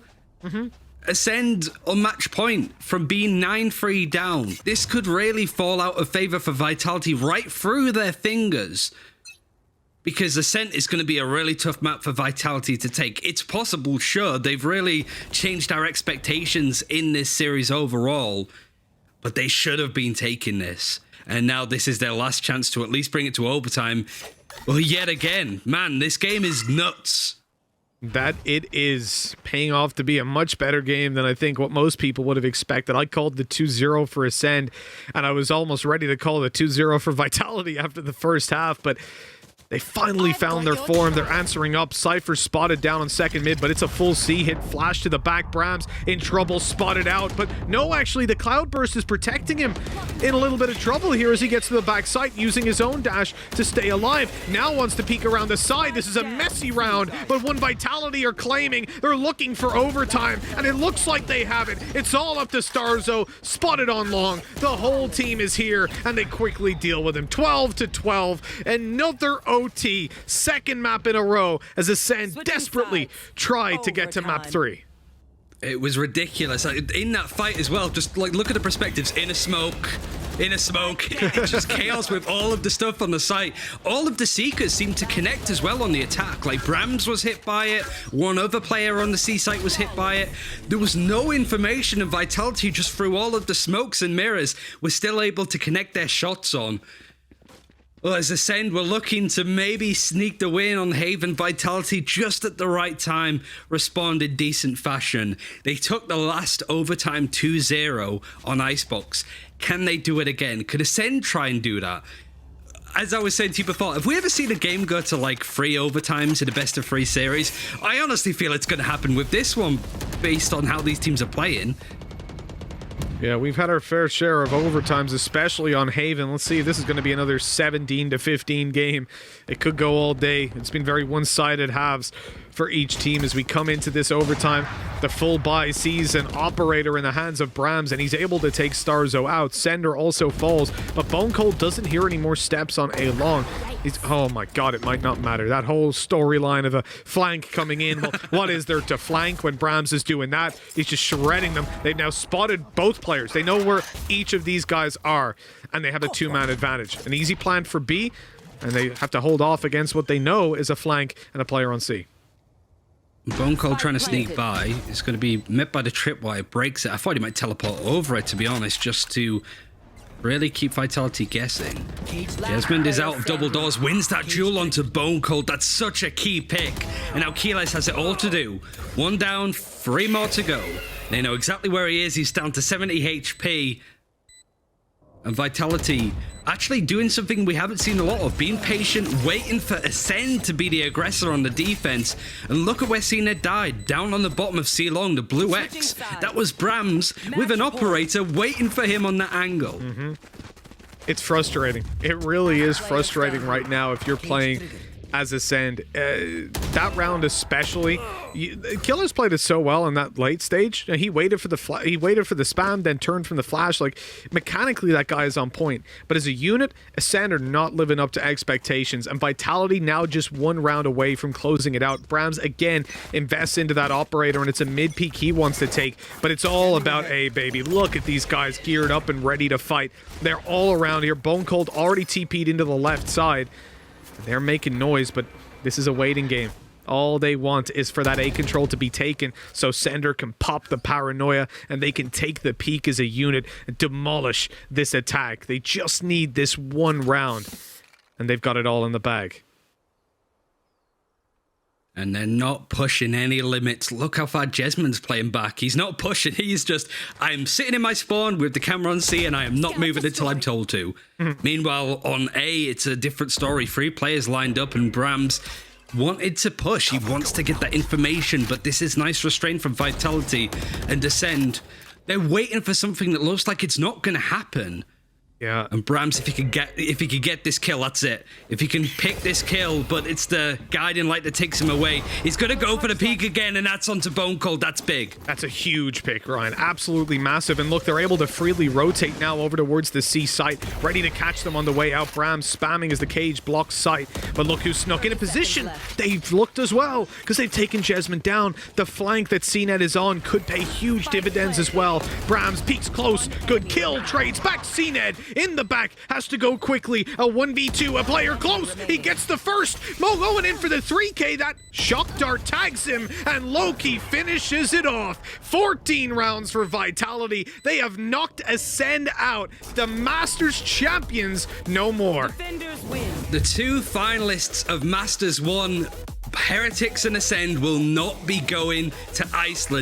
Acend on match point from being 9-3 down. This could really fall out of favour for Vitality right through their fingers. Because Ascent is going to be a really tough map for Vitality to take. It's possible, sure, they've really changed our expectations in this series overall, but they should have been taking this. And now this is their last chance to at least bring it to overtime. Well, yet again, man, this game is nuts. That it is paying off to be a much better game than I think what most people would have expected. I called the 2-0 for Ascend, and I was almost ready to call the 2-0 for Vitality after the first half, but they finally found their form. They're answering up. Cypher spotted down on second mid, but it's a full C hit. Flash to the back. Brams in trouble, spotted out. But no, actually, the Cloudburst is protecting him. In a little bit of trouble here as he gets to the back site, using his own dash to stay alive. Now wants to peek around the side. This is a messy round, but one Vitality are claiming. They're looking for overtime, and it looks like they have it. It's all up to Starzo, spotted on long. The whole team is here, and they quickly deal with him. 12-12, another OT, second map in a row as Ascend desperately tried to get to map 3. It was ridiculous. In that fight as well, just like look at the perspectives. In a smoke. It's just chaos with all of the stuff on the site. All of the Seekers seemed to connect as well on the attack. Like Brams was hit by it. One other player on the C site was hit by it. There was no information, and Vitality just through all of the smokes and mirrors was still able to connect their shots on. Well, as Ascend were looking to maybe sneak the win on Haven, Vitality just at the right time responded decent fashion. They took the last overtime 2-0 on Icebox. Can they do it again? Could Ascend try and do that? As I was saying to you before, have we ever seen a game go to like 3 overtimes in a best of 3 series? I honestly feel it's going to happen with this one based on how these teams are playing. Yeah, we've had our fair share of overtimes, especially on Haven. Let's see if this is going to be another 17-15 game. It could go all day. It's been very one-sided halves for each team as we come into this overtime. The full buy sees an operator in the hands of Brams, and he's able to take Starzo out. Sender also falls, but Bone Cold doesn't hear any more steps on A long. Oh my god, it might not matter. That whole storyline of a flank coming in. Well, what is there to flank when Brams is doing that? He's just shredding them. They've now spotted both players. They know where each of these guys are, and they have a 2-man advantage. An easy plan for B, and they have to hold off against what they know is a flank and a player on C. Bone Cold trying to sneak by. It's going to be met by the tripwire. Breaks it. I thought he might teleport over it, to be honest, just to really keep Vitality guessing. Desmond is out of double doors, wins that duel onto Bone Cold. That's such a key pick. And now Keyless has it all to do. 1 down, 3 more to go. They know exactly where he is. He's down to 70 HP. And Vitality actually doing something we haven't seen a lot of, being patient, waiting for Ascend to be the aggressor on the defense. And look at where Cena died, down on the bottom of C long, the blue X. That was Brams with an operator waiting for him on that angle. It's frustrating. It really is frustrating right now if you're playing as Ascend. That round especially, Killer's played it so well in that late stage. He waited for the spam, then turned from the flash. Like, mechanically that guy is on point, but as a unit, Ascend are not living up to expectations, and Vitality now just 1 round away from closing it out. Brams again invests into that operator, and it's a mid peak he wants to take, but it's all about A, baby. Look at these guys geared up and ready to fight. They're all around here. Bone Cold already TP'd into the left side. They're making noise, but this is a waiting game. All they want is for that A control to be taken so Sender can pop the paranoia and they can take the peak as a unit and demolish this attack. They just need this 1 round, and they've got it all in the bag. And they're not pushing any limits. Look how far Jesmond's playing back. He's not pushing. He's just, I'm sitting in my spawn with the camera on C and I am not moving until I'm told to. Meanwhile, on A, it's a different story. 3 players lined up and Brams wanted to push. He wants to get that information, but this is nice restraint from Vitality and Acend. They're waiting for something that looks like it's not going to happen. Yeah. And Brams, if he could get this kill, that's it. If he can pick this kill, but it's the guiding light that takes him away, he's gonna go for the peak again, and that's onto Bone Cold. That's big. That's a huge pick, Ryan. Absolutely massive. And look, they're able to freely rotate now over towards the C site, ready to catch them on the way out. Brams spamming as the cage blocks sight. But look who snuck in a position. They've looked as well, because they've taken Jesmond down. The flank that CNET is on could pay huge dividends as well. Brams peeks close. Good kill. Trades back CNET. In the back, has to go quickly. A 1v2, a player close. He gets the first. Mo going in for the 3K. That shock dart tags him, and Loki finishes it off. 14 rounds for Vitality. They have knocked Acend out. The Masters champions no more. The 2 finalists of Masters 1, Heretics and Acend, will not be going to Iceland.